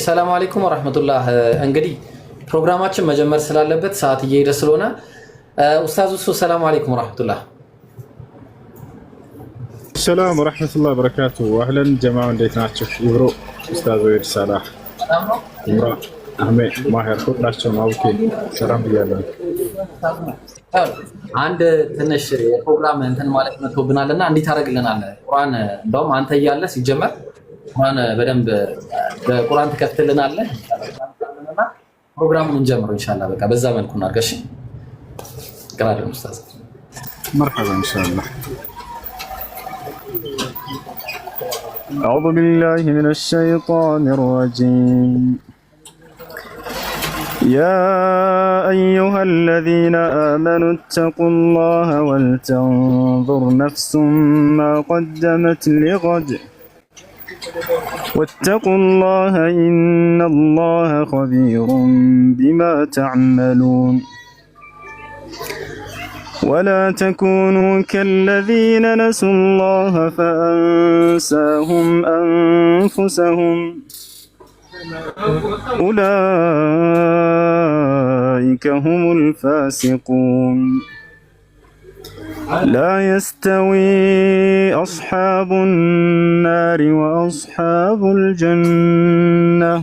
ሰላም አለይኩም ወራህመቱላህ። እንግዲህ ፕሮግራማችን መጀመር ስላለበት ሰዓት እየሄደ ስለሆነ ኡስታዝ ኡሱ ሰላም አለይኩም ወራህመቱላህ። ሰላም ወራህመቱላህ በረካቱ። አህለን ጀማዓ እንዴት ናችሁ? ይብሮ ኡስታዝ ወይድ ሰላህ ኢምራ አህመድ ማህር ሁላችሁም አውቄ ሰላም ብያለሁ። አንድ ትንሽ የፕሮግራም እንትን ማለት መጥቶብናልና እንዴት ታደርግልናለህ? ቁርአን እንደውም አንተ እያለ ሲጀመር ቁርአን በደንብ በቁርአን ተከፍትልናለህ እና ፕሮግራሙን እንጀምረው ኢንሻአላህ። በቃ በዛ መልኩ እናርገሽ። ቀራደ ኡስታዝ مرحبا ان شاء الله. أعوذ بالله من الشيطان الرجيم. يا أيها الذين آمنوا اتقوا الله ولتنظر نفس ما قدمت لغد واتقوا الله إن الله خبير بما تعملون ولا تكونوا كالذين نسوا الله فأنساهم أنفسهم أولئك هم الفاسقون. لا يستوي أصحاب النار وأصحاب الجنة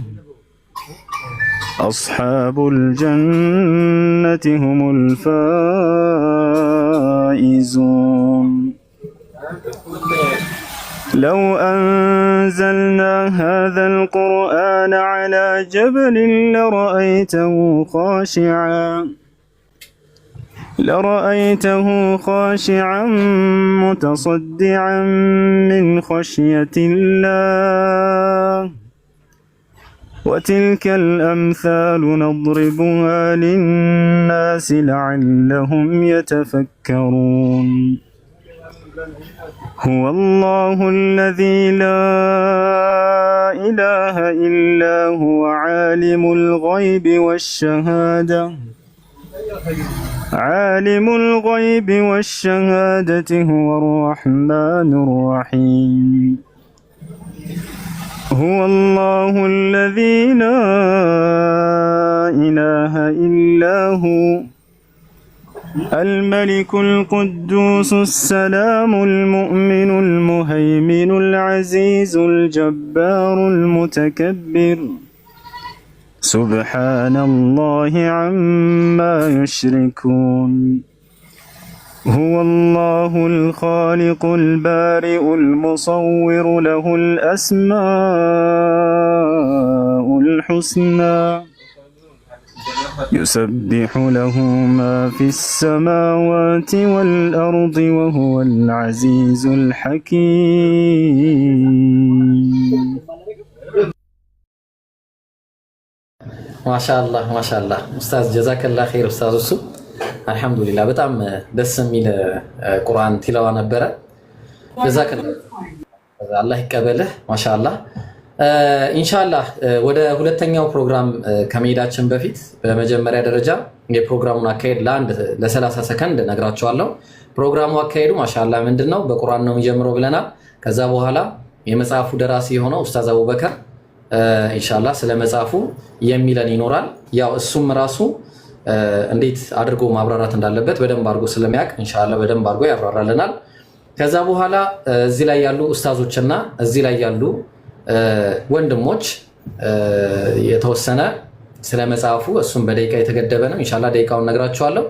أصحاب الجنة هم الفائزون. لو أنزلنا هذا القرآن على جبل لرأيته خاشعا متصدعا من خشية الله وتلك الأمثال نضربها للناس لعلهم يتفكرون. هو الله الذي لا إله إلا هو عالم الغيب والشهادة هو الرحمن الرحيم. هو الله الذي لا إله إلا هو الملك القدوس السلام المؤمن المهيمن العزيز الجبار المتكبر سبحان الله عما يشركون. هو الله الخالق البارئ المصور له الأسماء الحسنى يسبح له ما في السماوات والأرض وهو العزيز الحكيم. ما شاء الله ما شاء الله أستاذ جزاك الله خير أستاذ السو. الحمد لله በጣም ደስ የሚል ቁርአን ቲላዋ ነበረ። جزاك الله الله ይቀበልህ ማሻአላህ። ኢንሻአላህ ወደ ሁለተኛው ፕሮግራም ከመሄዳችን በፊት በመጀመሪያ ደረጃ የፕሮግራሙን አካሄድ ለ30 ሰከንድ ነግራችኋለሁ። ፕሮግራሙ አካሄዱ ማሻአላህ ምንድነው? በቁርአን ነው የሚጀምረው ብለናል። ከዛ በኋላ የመጽሐፉ ደራሲ የሆነው ኡስታዝ አቡበከር ኢንሻአላህ ስለ መጽሐፉ የሚለን ይኖራል። ያው እሱም ራሱ እንዴት አድርጎ ማብራራት እንዳለበት በደንብ አድርጎ ስለሚያውቅ ኢንሻአላህ በደንብ አድርጎ ያብራራልናል። ከዛ በኋላ እዚህ ላይ ያሉ ኡስታዞችና እዚህ ላይ ያሉ ወንድሞች የተወሰነ ስለ መጽሐፉ እሱም በደቂቃ የተገደበ ነው። ኢንሻአላህ ደቂቃውን ነግራችኋለሁ።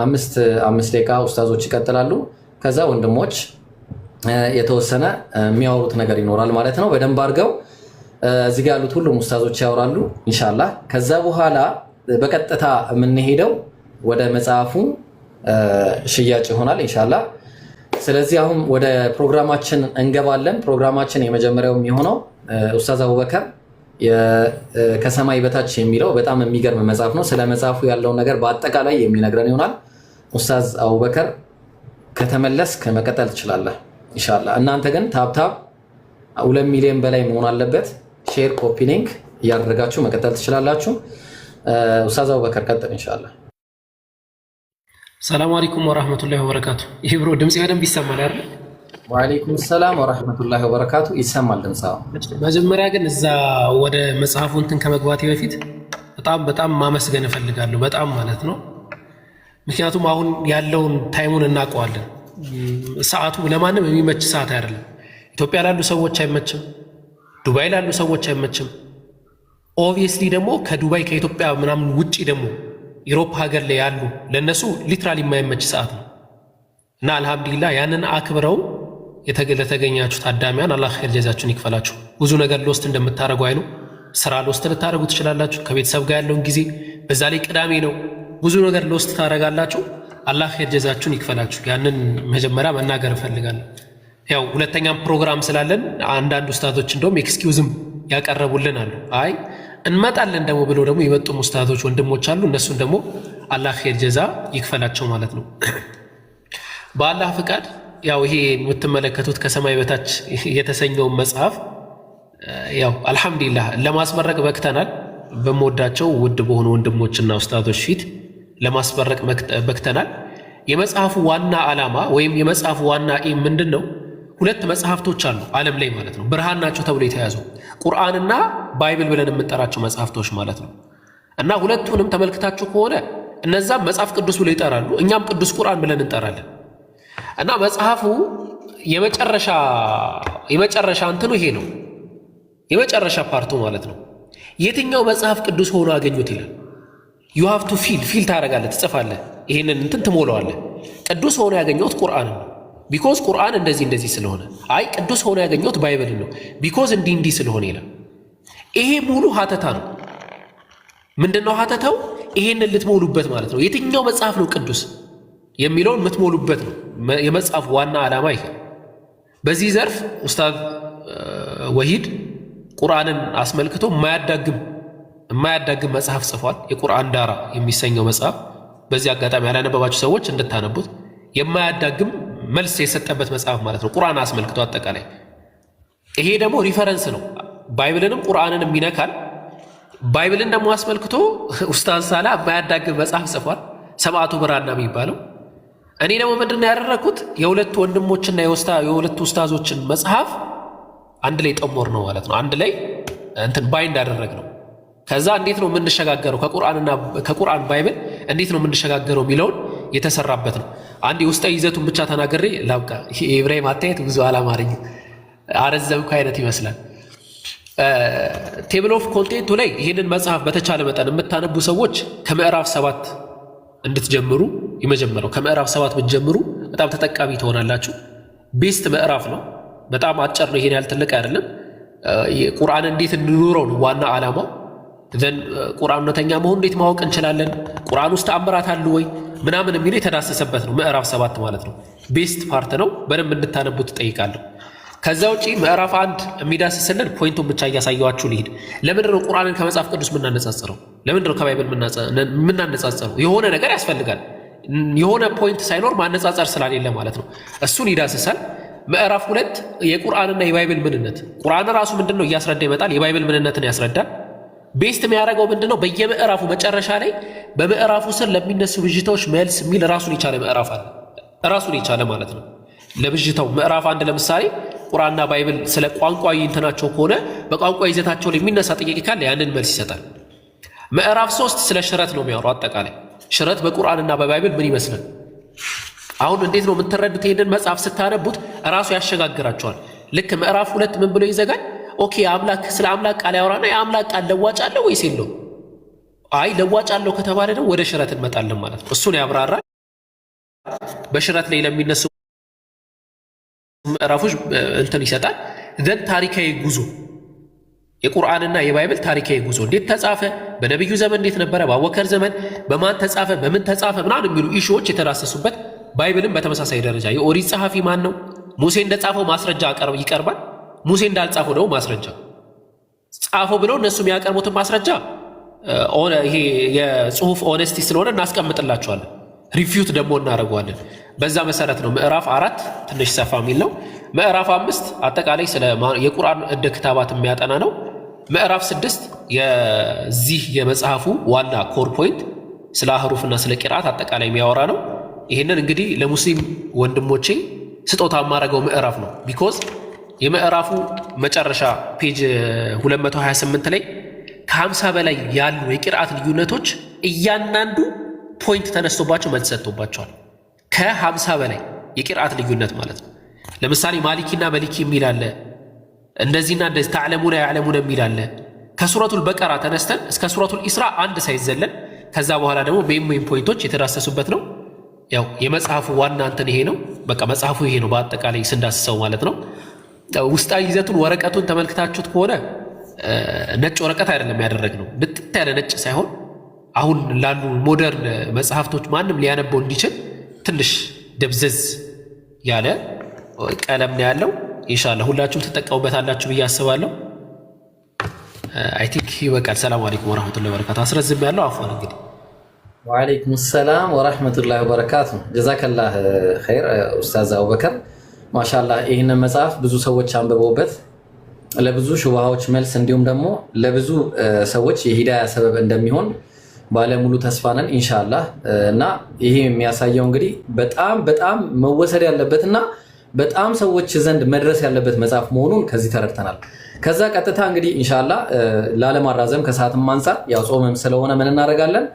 5 ደቂቃ ኡስታዞች ይቀጥላሉ። ከዛ ወንድሞች የተወሰነ የሚያወሩት ነገር ይኖራል ማለት ነው። በደንብ አድርገው እዚህ ጋር ያሉት ሁሉም ኡስታዞች ያወራሉ ኢንሻአላህ። ከዛ በኋላ በቀጥታ የምንሄደው ወደ መጽሐፉ ሽያጭ ይሆናል ኢንሻአላህ። ስለዚህ አሁን ወደ ፕሮግራማችን እንገባለን። ፕሮግራማችን የመጀመሪያው የሚሆነው ኡስታዝ አቡበከር ከሰማይ በታች የሚለው በጣም የሚገርም መጽሐፍ ነው። ስለ መጽሐፉ ያለውን ነገር በአጠቃላይ የሚነግረን ይሆናል። ኡስታዝ አቡበከር ከተመለስክ መቀጠል ትችላለህ ኢንሻአላህ። እናንተ ግን ታብታብ 2 ሚሊዮን በላይ መሆን አለበት። ሼር ኮፒ ሊንክ እያደረጋችሁ መቀጠል ትችላላችሁ። ኡስታዝ አቡበከር ቀጥል ኢንሻአላህ። ሰላም አለይኩም ወራህመቱላሂ ወበረካቱ። ይህ ብሮ ድምጽ በደንብ ይሰማል አይደል? ወአለይኩም ሰላም ወራህመቱላሂ ወበረካቱ። ይሰማል ድምጻው። መጀመሪያ ግን እዛ ወደ መጽሐፉ እንትን ከመግባቴ በፊት በጣም ማመስገን እፈልጋለሁ። በጣም ማለት ነው። ምክንያቱም አሁን ያለውን ታይሙን እናውቀዋለን። ሰዓቱ ለማንም የሚመች ሰዓት አይደለም። ኢትዮጵያ ላሉ ሰዎች አይመችም፣ ዱባይ ላሉ ሰዎች አይመችም። ኦብቪየስሊ ደግሞ ከዱባይ ከኢትዮጵያ ምናምን ውጪ ደግሞ ኢሮፓ ሀገር ላይ ያሉ ለነሱ ሊትራሊ የማይመች ሰዓት ነው እና አልሐምዱሊላህ ያንን አክብረው ለተገኛችሁ ታዳሚያን አላህ ኸይር ጀዛችሁን ይክፈላችሁ። ብዙ ነገር ሎስት እንደምታደርጉ አይኑ ስራ ሎስት ልታደርጉ ትችላላችሁ። ከቤተሰብ ጋር ያለውን ጊዜ በዛ ላይ ቅዳሜ ነው፣ ብዙ ነገር ሎስት ታደርጋላችሁ። አላህ ኸይር ጀዛችሁን ይክፈላችሁ። ያንን መጀመሪያ መናገር እፈልጋለሁ። ያው ሁለተኛም ፕሮግራም ስላለን አንዳንድ ኡስታዞች እንደውም ኤክስኪውዝም ያቀረቡልን አሉ። አይ እንመጣለን ደግሞ ብለው ደግሞ የመጡም ኡስታዞች ወንድሞች አሉ። እነሱን ደግሞ አላህ ኸይር ጀዛ ይክፈላቸው ማለት ነው። በአላህ ፍቃድ ያው ይሄ የምትመለከቱት ከሰማይ በታች የተሰኘውን መጽሐፍ ያው አልሐምዱሊላህ ለማስመረቅ በክተናል። በመወዳቸው ውድ በሆኑ ወንድሞችና ኡስታዞች ፊት ለማስመረቅ በክተናል። የመጽሐፉ ዋና ዓላማ ወይም የመጽሐፉ ዋና ኤም ምንድን ነው? ሁለት መጽሐፍቶች አሉ ዓለም ላይ ማለት ነው፣ ብርሃን ናቸው ተብሎ የተያዙ ቁርአንና ባይብል ብለን የምንጠራቸው መጽሐፍቶች ማለት ነው። እና ሁለቱንም ተመልክታችሁ ከሆነ እነዛም መጽሐፍ ቅዱስ ብለው ይጠራሉ፣ እኛም ቅዱስ ቁርአን ብለን እንጠራለን። እና መጽሐፉ የመጨረሻ እንትኑ ይሄ ነው፣ የመጨረሻ ፓርቱ ማለት ነው። የትኛው መጽሐፍ ቅዱስ ሆኖ አገኙት ይላል። ዩ ሃቭ ቱ ፊል ታደርጋለህ፣ ትጽፋለህ፣ ይሄንን እንትን ትሞላዋለህ። ቅዱስ ሆኖ ያገኘሁት ቁርአን ነው ቢኮዝ ቁርአን እንደዚህ ስለሆነ፣ አይ ቅዱስ ሆኖ ያገኘሁት ባይብል ነው ቢኮዝ እንዲህ ስለሆነ ይላል። ይሄ ሙሉ ሀተታ ነው። ምንድነው ሀተታው? ይሄንን ልትሞሉበት ማለት ነው። የትኛው መጽሐፍ ነው ቅዱስ የሚለውን የምትሞሉበት ነው። የመጽሐፍ ዋና ዓላማ ይሄ። በዚህ ዘርፍ ኡስታዝ ወሂድ ቁርአንን አስመልክቶ የማያዳግም መጽሐፍ ጽፏል። የቁርአን ዳራ የሚሰኘው መጽሐፍ በዚህ አጋጣሚ ያላነበባችሁ ሰዎች እንድታነቡት። የማያዳግም መልስ የሰጠበት መጽሐፍ ማለት ነው ቁርአን አስመልክቶ አጠቃላይ። ይሄ ደግሞ ሪፈረንስ ነው። ባይብልንም ቁርአንንም ይነካል። ባይብልን ደግሞ አስመልክቶ ኡስታዝ ሳላ የማያዳግም መጽሐፍ ጽፏል፣ ሰብዓቱ ብራና የሚባለው። እኔ ደግሞ ምንድነው ያደረኩት? የሁለቱ ወንድሞችና የሁለቱ ኡስታዞችን መጽሐፍ አንድ ላይ ጠሞር ነው ማለት ነው። አንድ ላይ እንትን ባይንድ አደረግ ነው። ከዛ እንዴት ነው የምንሸጋገረው ከቁርአን ባይብል እንዴት ነው የምንሸጋገረው የሚለውን የተሰራበት ነው። አንድ የውስጣዊ ይዘቱን ብቻ ተናግሬ ላብቃ። የኢብራሂም አታየት ብዙ አላማረኝ፣ አረዘምኩ አይነት ይመስላል። ቴብል ኦፍ ኮንቴንቱ ላይ ይህንን መጽሐፍ በተቻለ መጠን የምታነቡ ሰዎች ከምዕራፍ 7 እንድትጀምሩ የመጀመሪያው ከምዕራፍ 7 ብትጀምሩ በጣም ተጠቃሚ ትሆናላችሁ። ቤስት ምዕራፍ ነው። በጣም አጭር ነው። ይሄን ያህል ትልቅ አይደለም። ቁርአን እንዴት እንኑረው ነው ዋና ዓላማው። ዘን ቁርአን እውነተኛ መሆኑን እንዴት ማወቅ እንችላለን? ቁርአን ውስጥ ተአምራት አሉ ወይ ምናምን የሚለው የተዳሰሰበት ነው ምዕራፍ 7 ማለት ነው። ቤስት ፓርት ነው። በደንብ እንድታነቡት እጠይቃለሁ። ከዛ ውጪ ምዕራፍ 1 የሚዳስስልን ፖይንቱን ብቻ እያሳየዋችሁ ልሂድ። ለምንድን ነው ቁርአንን ከመጽሐፍ ቅዱስ የምናነጻጽረው? ለምንድን ነው ከባይብል የምናነጻጽረው? የሆነ ነገር ያስፈልጋል። የሆነ ፖይንት ሳይኖር ማነጻጸር ስላሌለ ማለት ነው። እሱን ይዳስሳል። ምዕራፍ 2 የቁርአንና የባይብል ምንነት፣ ቁርአን ራሱ ምንድነው እያስረዳ ይመጣል። የባይብል ምንነትን ያስረዳል። ቤስት የሚያደርገው ምንድነው? በየምዕራፉ መጨረሻ ላይ በምዕራፉ ስር ለሚነሱ ብዥታዎች መልስ የሚል ራሱን የቻለ ምዕራፍ አለ። ራሱን የቻለ ማለት ነው ለብዥታው። ምዕራፍ 1 ለምሳሌ ቁርአንና ባይብል ስለ ቋንቋዊ እንትናቸው ከሆነ በቋንቋ ይዘታቸው ላይ የሚነሳ ጥያቄ ካለ ያንን መልስ ይሰጣል። ምዕራፍ 3 ስለ ሽረት ነው የሚያወራው። አጠቃላይ ሽረት በቁርአንና በባይብል ምን ይመስላል? አሁን እንዴት ነው የምትረዱት? ይሄንን መጽሐፍ ስታነቡት ራሱ ያሸጋግራቸዋል። ልክ ምዕራፍ 2 ምን ብሎ ይዘጋል? ኦኬ ስለ አምላክ ቃል ያወራና የአምላክ ቃል ለዋጭ አለው ወይስ የለውም? አይ ለዋጭ አለው ከተባለ ደግሞ ወደ ሽረት እንመጣለን ማለት ነው። እሱን ያብራራል። በሽረት ላይ ለሚነሱ ምዕራፎች እንትን ይሰጣል። ዘን ታሪካዊ ጉዞ፣ የቁርአንና የባይብል ታሪካዊ ጉዞ እንዴት ተጻፈ፣ በነቢዩ ዘመን እንዴት ነበረ፣ በአቡበከር ዘመን በማን ተጻፈ፣ በምን ተጻፈ ምናምን የሚሉ ኢሹዎች የተዳሰሱበት። ባይብልም በተመሳሳይ ደረጃ የኦሪት ጸሐፊ ማን ነው? ሙሴ እንደጻፈው ማስረጃ ይቀርባል። ሙሴ እንዳልጻፈው ደግሞ ማስረጃ ጻፈው ብለው እነሱ የሚያቀርቡትን ማስረጃ ይሄ የጽሁፍ ኦነስቲ ስለሆነ እናስቀምጥላቸዋለን። ሪፊዩት ደግሞ እናደርገዋለን። በዛ መሰረት ነው። ምዕራፍ 4 ትንሽ ሰፋ የሚል ነው። ምዕራፍ 5 አጠቃላይ ስለ የቁርአን ዕደ ክታባት የሚያጠና ነው። ምዕራፍ 6 የዚህ የመጽሐፉ ዋና ኮር ፖይንት ስለ አህሩፍና ስለ ቂርአት አጠቃላይ የሚያወራ ነው። ይህንን እንግዲህ ለሙስሊም ወንድሞቼ ስጦታ የማደርገው ምዕራፍ ነው። ቢኮዝ የምዕራፉ መጨረሻ ፔጅ 228 ላይ ከ50 በላይ ያሉ የቂርአት ልዩነቶች እያንዳንዱ ፖይንት ተነስቶባቸው መልስ ሰጥቶባቸዋል። ከ50 በላይ የቂርአት ልዩነት ማለት ነው። ለምሳሌ ማሊኪና መሊኪ የሚል አለ፣ እንደዚህና እንደዚህ ተዕለሙና ያዕለሙና የሚል አለ። ከሱረቱል በቀራ ተነስተን እስከ ሱረቱል ኢስራ አንድ ሳይዘለን ከዛ በኋላ ደግሞ ሜን ፖይንቶች የተዳሰሱበት ነው። ያው የመጽሐፉ ዋና እንትን ይሄ ነው። በቃ መጽሐፉ ይሄ ነው በአጠቃላይ ስንዳስሰው ማለት ነው። ውስጣዊ ይዘቱን ወረቀቱን ተመልክታችሁት ከሆነ ነጭ ወረቀት አይደለም ያደረግነው፣ ልጥት ያለ ነጭ ሳይሆን አሁን ላሉ ሞደርን መጽሐፍቶች ማንም ሊያነበው እንዲችል ትንሽ ደብዘዝ ያለ ቀለም ነው ያለው። ኢንሻአላህ ሁላችሁም ትጠቀሙበታላችሁ ብዬ አስባለሁ። አይ ቲንክ ይበቃል። ሰላም አለይኩም ወራህመቱላሂ ወበረካቱ። አስረዝም ያለው አፍዋን እንግዲህ ወአለይኩም ሰላም ወራህመቱላሂ ወበረካቱ። ጀዛከላህ ኸይር ኡስታዝ አቡበከር ማሻአላህ። ይህንን መጽሐፍ ብዙ ሰዎች አንብበውበት ለብዙ ሹብሃዎች መልስ እንዲሁም ደግሞ ለብዙ ሰዎች የሂዳያ ሰበብ እንደሚሆን ባለሙሉ ተስፋ ነን ኢንሻአላህ። እና ይሄ የሚያሳየው እንግዲህ በጣም መወሰድ ያለበትና በጣም ሰዎች ዘንድ መድረስ ያለበት መጽሐፍ መሆኑን ከዚህ ተረድተናል። ከዛ ቀጥታ እንግዲህ ኢንሻአላህ ላለማራዘም ከሰዓትም አንፃር ያው ጾምም ስለሆነ ምን እናደርጋለን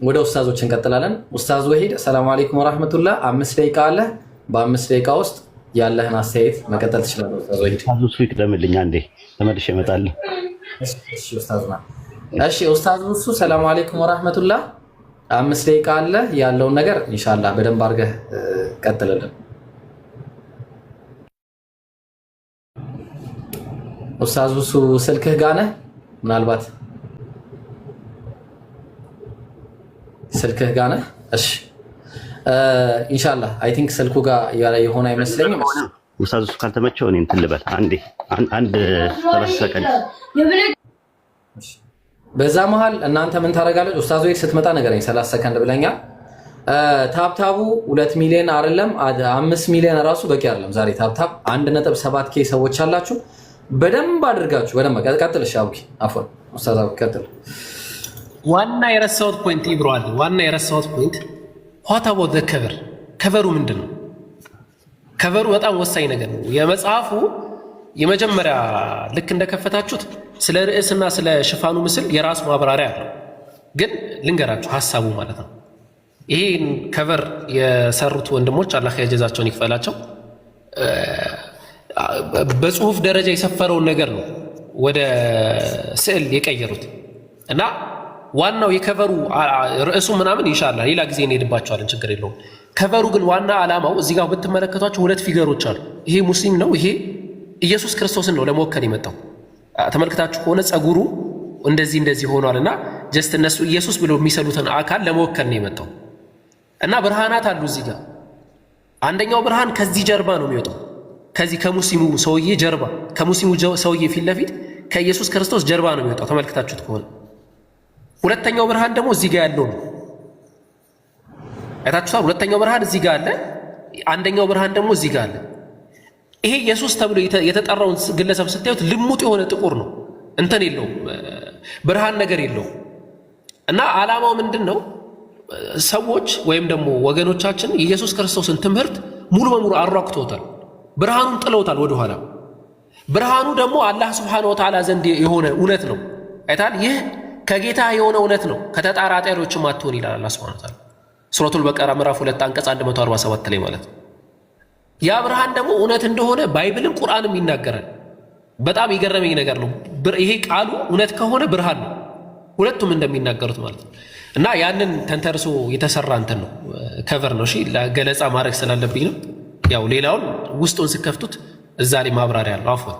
ወደ ኡስታዞች እንቀጥላለን። ኡስታዝ ወሂድ ሰላም አለይኩም ወራህመቱላህ። 5 ደቂቃ አለ። በ5 ደቂቃ ውስጥ ያለህን አስተያየት መቀጠል ትችላለህ ኡስታዝ ወሂድ። አዙ ይቅደምልኝ አንዴ ተመልሼ እመጣለሁ። እሺ ኡስታዝና እሺ ኡስታዝ እሱ ሰላም አለይኩም ወራህመቱላህ። 5 ደቂቃ አለ። ያለውን ነገር ኢንሻአላህ በደንብ አድርገህ ቀጥልልን ኡስታዝ እሱ። ስልክህ ጋር ነህ? ምናልባት ስልክህ ጋር ነህ? እሺ ኢንሻአላህ አይ ቲንክ ስልኩ ጋር የሆነ አይመስለኝም። ኡስታዝ እሱ ካልተመቸው እኔ እንትን ልበል አንድ 30 ሰከንድ። በዛ መሃል እናንተ ምን ታደርጋለች? ኡስታዝ ወይ ስትመጣ ነገረኝ። 30 ሰከንድ ብለኛል። ታብታቡ 2 ሚሊዮን አይደለም 5 ሚሊዮን ራሱ በቂ አይደለም። ዛሬ ታብታብ 1.7 ኬ ሰዎች አላችሁ። በደንብ አድርጋችሁ በደንብ ቀጥል። እሺ አቡኪ አፎን ኡስታዝ አቡኪ ቀጥል። ዋና የረሳሁት ፖይንት ይብራል። ዋና የረሳሁት ፖይንት what about the cover? ከቨሩ ምንድነው? ከቨሩ በጣም ወሳኝ ነገር ነው። የመጽሐፉ የመጀመሪያ ልክ እንደከፈታችሁት ስለ ርዕስና ስለ ሽፋኑ ምስል የራሱ ማብራሪያ አለው። ግን ልንገራችሁ ሐሳቡ ማለት ነው። ይሄን ከቨር የሰሩት ወንድሞች አላህ ያጀዛቸውን ይክፈላቸው በጽሁፍ ደረጃ የሰፈረውን ነገር ነው ወደ ስዕል የቀየሩት እና ዋናው የከቨሩ ርዕሱ ምናምን ኢንሻአላህ ሌላ ጊዜ እንሄድባቸዋለን፣ ችግር የለውም። ከቨሩ ግን ዋና ዓላማው እዚህ ጋር ብትመለከቷቸው 2 ፊገሮች አሉ። ይሄ ሙስሊም ነው፣ ይሄ ኢየሱስ ክርስቶስን ነው ለመወከል የመጣው። ተመልክታችሁ ከሆነ ጸጉሩ እንደዚህ ሆኗልና ጀስት እነሱ ኢየሱስ ብለው የሚሰሉትን አካል ለመወከል ነው የመጣው እና ብርሃናት አሉ እዚህ ጋር። አንደኛው ብርሃን ከዚህ ጀርባ ነው የሚወጣው፣ ከዚህ ከሙስሊሙ ሰውዬ ጀርባ፣ ከሙስሊሙ ሰውዬ ፊት ለፊት ከኢየሱስ ክርስቶስ ጀርባ ነው የሚወጣው ተመልክታችሁት ከሆነ። ሁለተኛው ብርሃን ደግሞ እዚህ ጋር ያለው ነው። አይታችሁታል? ሁለተኛው ብርሃን እዚህ ጋር አለ፣ አንደኛው ብርሃን ደግሞ እዚህ ጋር አለ። ይሄ ኢየሱስ ተብሎ የተጠራውን ግለሰብ ስታዩት ልሙጥ የሆነ ጥቁር ነው፣ እንትን የለውም፣ ብርሃን ነገር የለውም። እና ዓላማው ምንድን ነው? ሰዎች ወይም ደግሞ ወገኖቻችን የኢየሱስ ክርስቶስን ትምህርት ሙሉ በሙሉ አሯክተውታል፣ ብርሃኑን ጥለውታል ወደኋላ። ብርሃኑ ደግሞ አላህ ሱብሓነሁ ወተዓላ ዘንድ የሆነ እውነት ነው። አይታል? ይህ ከጌታ የሆነ እውነት ነው፣ ከተጣራጣሪዎችም አትሆን ይላል አላህ ሱብሓነሁ ወተዓላ ሱረቱል በቀራ ምዕራፍ 2 አንቀጽ 147 ላይ ማለት ነው። ያ ብርሃን ደግሞ እውነት እንደሆነ ባይብልም ቁርአንም ይናገራል። በጣም የገረመኝ ነገር ነው። ይሄ ቃሉ እውነት ከሆነ ብርሃን ነው፣ ሁለቱም እንደሚናገሩት ማለት ነው። እና ያንን ተንተርሶ የተሰራ እንትን ነው፣ ከቨር ነው። እሺ ገለጻ ማድረግ ስላለብኝ ነው። ያው ሌላውን ውስጡን ስከፍቱት እዛ ላይ ማብራሪያ አለው። አፍወን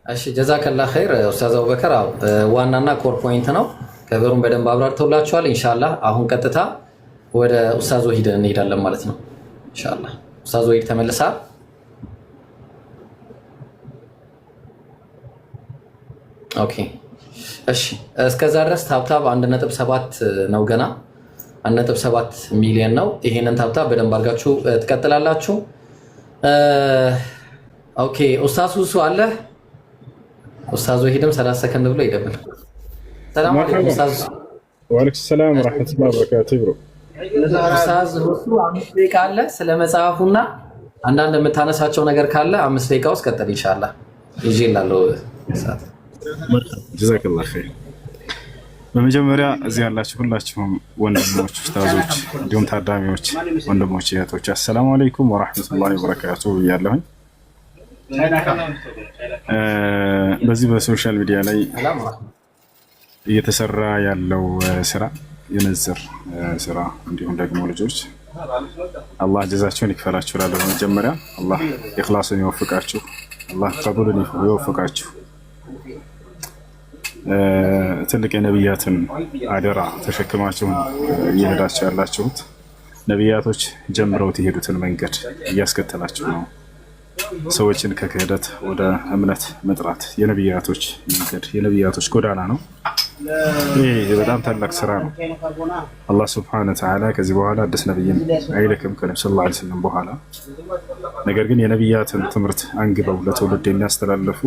እሺ ጀዛከላህ ኸይር ኡስታዝ አቡበከር። ዋናና ኮር ፖይንት ነው። ከቨሩን በደንብ አብራርተውላችኋል። ኢንሻአላህ አሁን ቀጥታ ወደ ኡስታዝ ወሂድ እንሄዳለን ማለት ነው። ኢንሻአላህ ኡስታዝ ወሂድ ተመልሳ። ኦኬ እሺ እስከዛ ድረስ ታብታብ 1.7 ነው፣ ገና 1.7 ሚሊዮን ነው። ይሄንን ታብታብ በደንብ አድርጋችሁ ትቀጥላላችሁ። ኦኬ ኡስታዝ ሱሱ አለ። ኡስታዝ ወሂድም 30 ሰከንድ ብሎ ይደብል። ሰላም አለይኩም ኡስታዝ። ወአለይኩም ሰላም ወራህመቱላሂ ወበረካቱሁ ብሮ። ኡስታዝ ሁሉ 5 ደቂቃ አለ። ስለ መጽሐፉና አንዳንድ የምታነሳቸው ነገር ካለ 5 ደቂቃ ውስጥ ቀጥል ኢንሻአላህ። ይዤ ላለው ሰዓት ጀዛከላህ ኸይር። በመጀመሪያ እዚህ ያላችሁ ሁላችሁም ወንድሞች፣ ኡስታዞች እንዲሁም ታዳሚዎች ወንድሞች፣ እህቶች አሰላሙ አለይኩም ወራህመቱላሂ ወበረካቱሁ እያለሁኝ በዚህ በሶሻል ሚዲያ ላይ እየተሰራ ያለው ስራ የነዝር ስራ እንዲሁም ደግሞ ልጆች አላህ ጀዛቸውን ይክፈላችሁ እላለሁ። በመጀመሪያ አላህ ኢኽላስን ይወፍቃችሁ፣ አላህ ቀቡልን ይወፍቃችሁ። ትልቅ የነቢያትን አደራ ተሸክማችሁ እየሄዳችሁ ያላችሁት ነቢያቶች ጀምረውት የሄዱትን መንገድ እያስከተላችሁ ነው። ሰዎችን ከክህደት ወደ እምነት መጥራት የነቢያቶች መንገድ የነቢያቶች ጎዳና ነው። ይህ በጣም ታላቅ ስራ ነው። አላህ ስብሐነ ወተዓላ ከዚህ በኋላ አዲስ ነቢይን አይልክም ከነብዩ ሰለላሁ ዐለይሂ ወሰለም በኋላ። ነገር ግን የነቢያትን ትምህርት አንግበው ለትውልድ የሚያስተላልፉ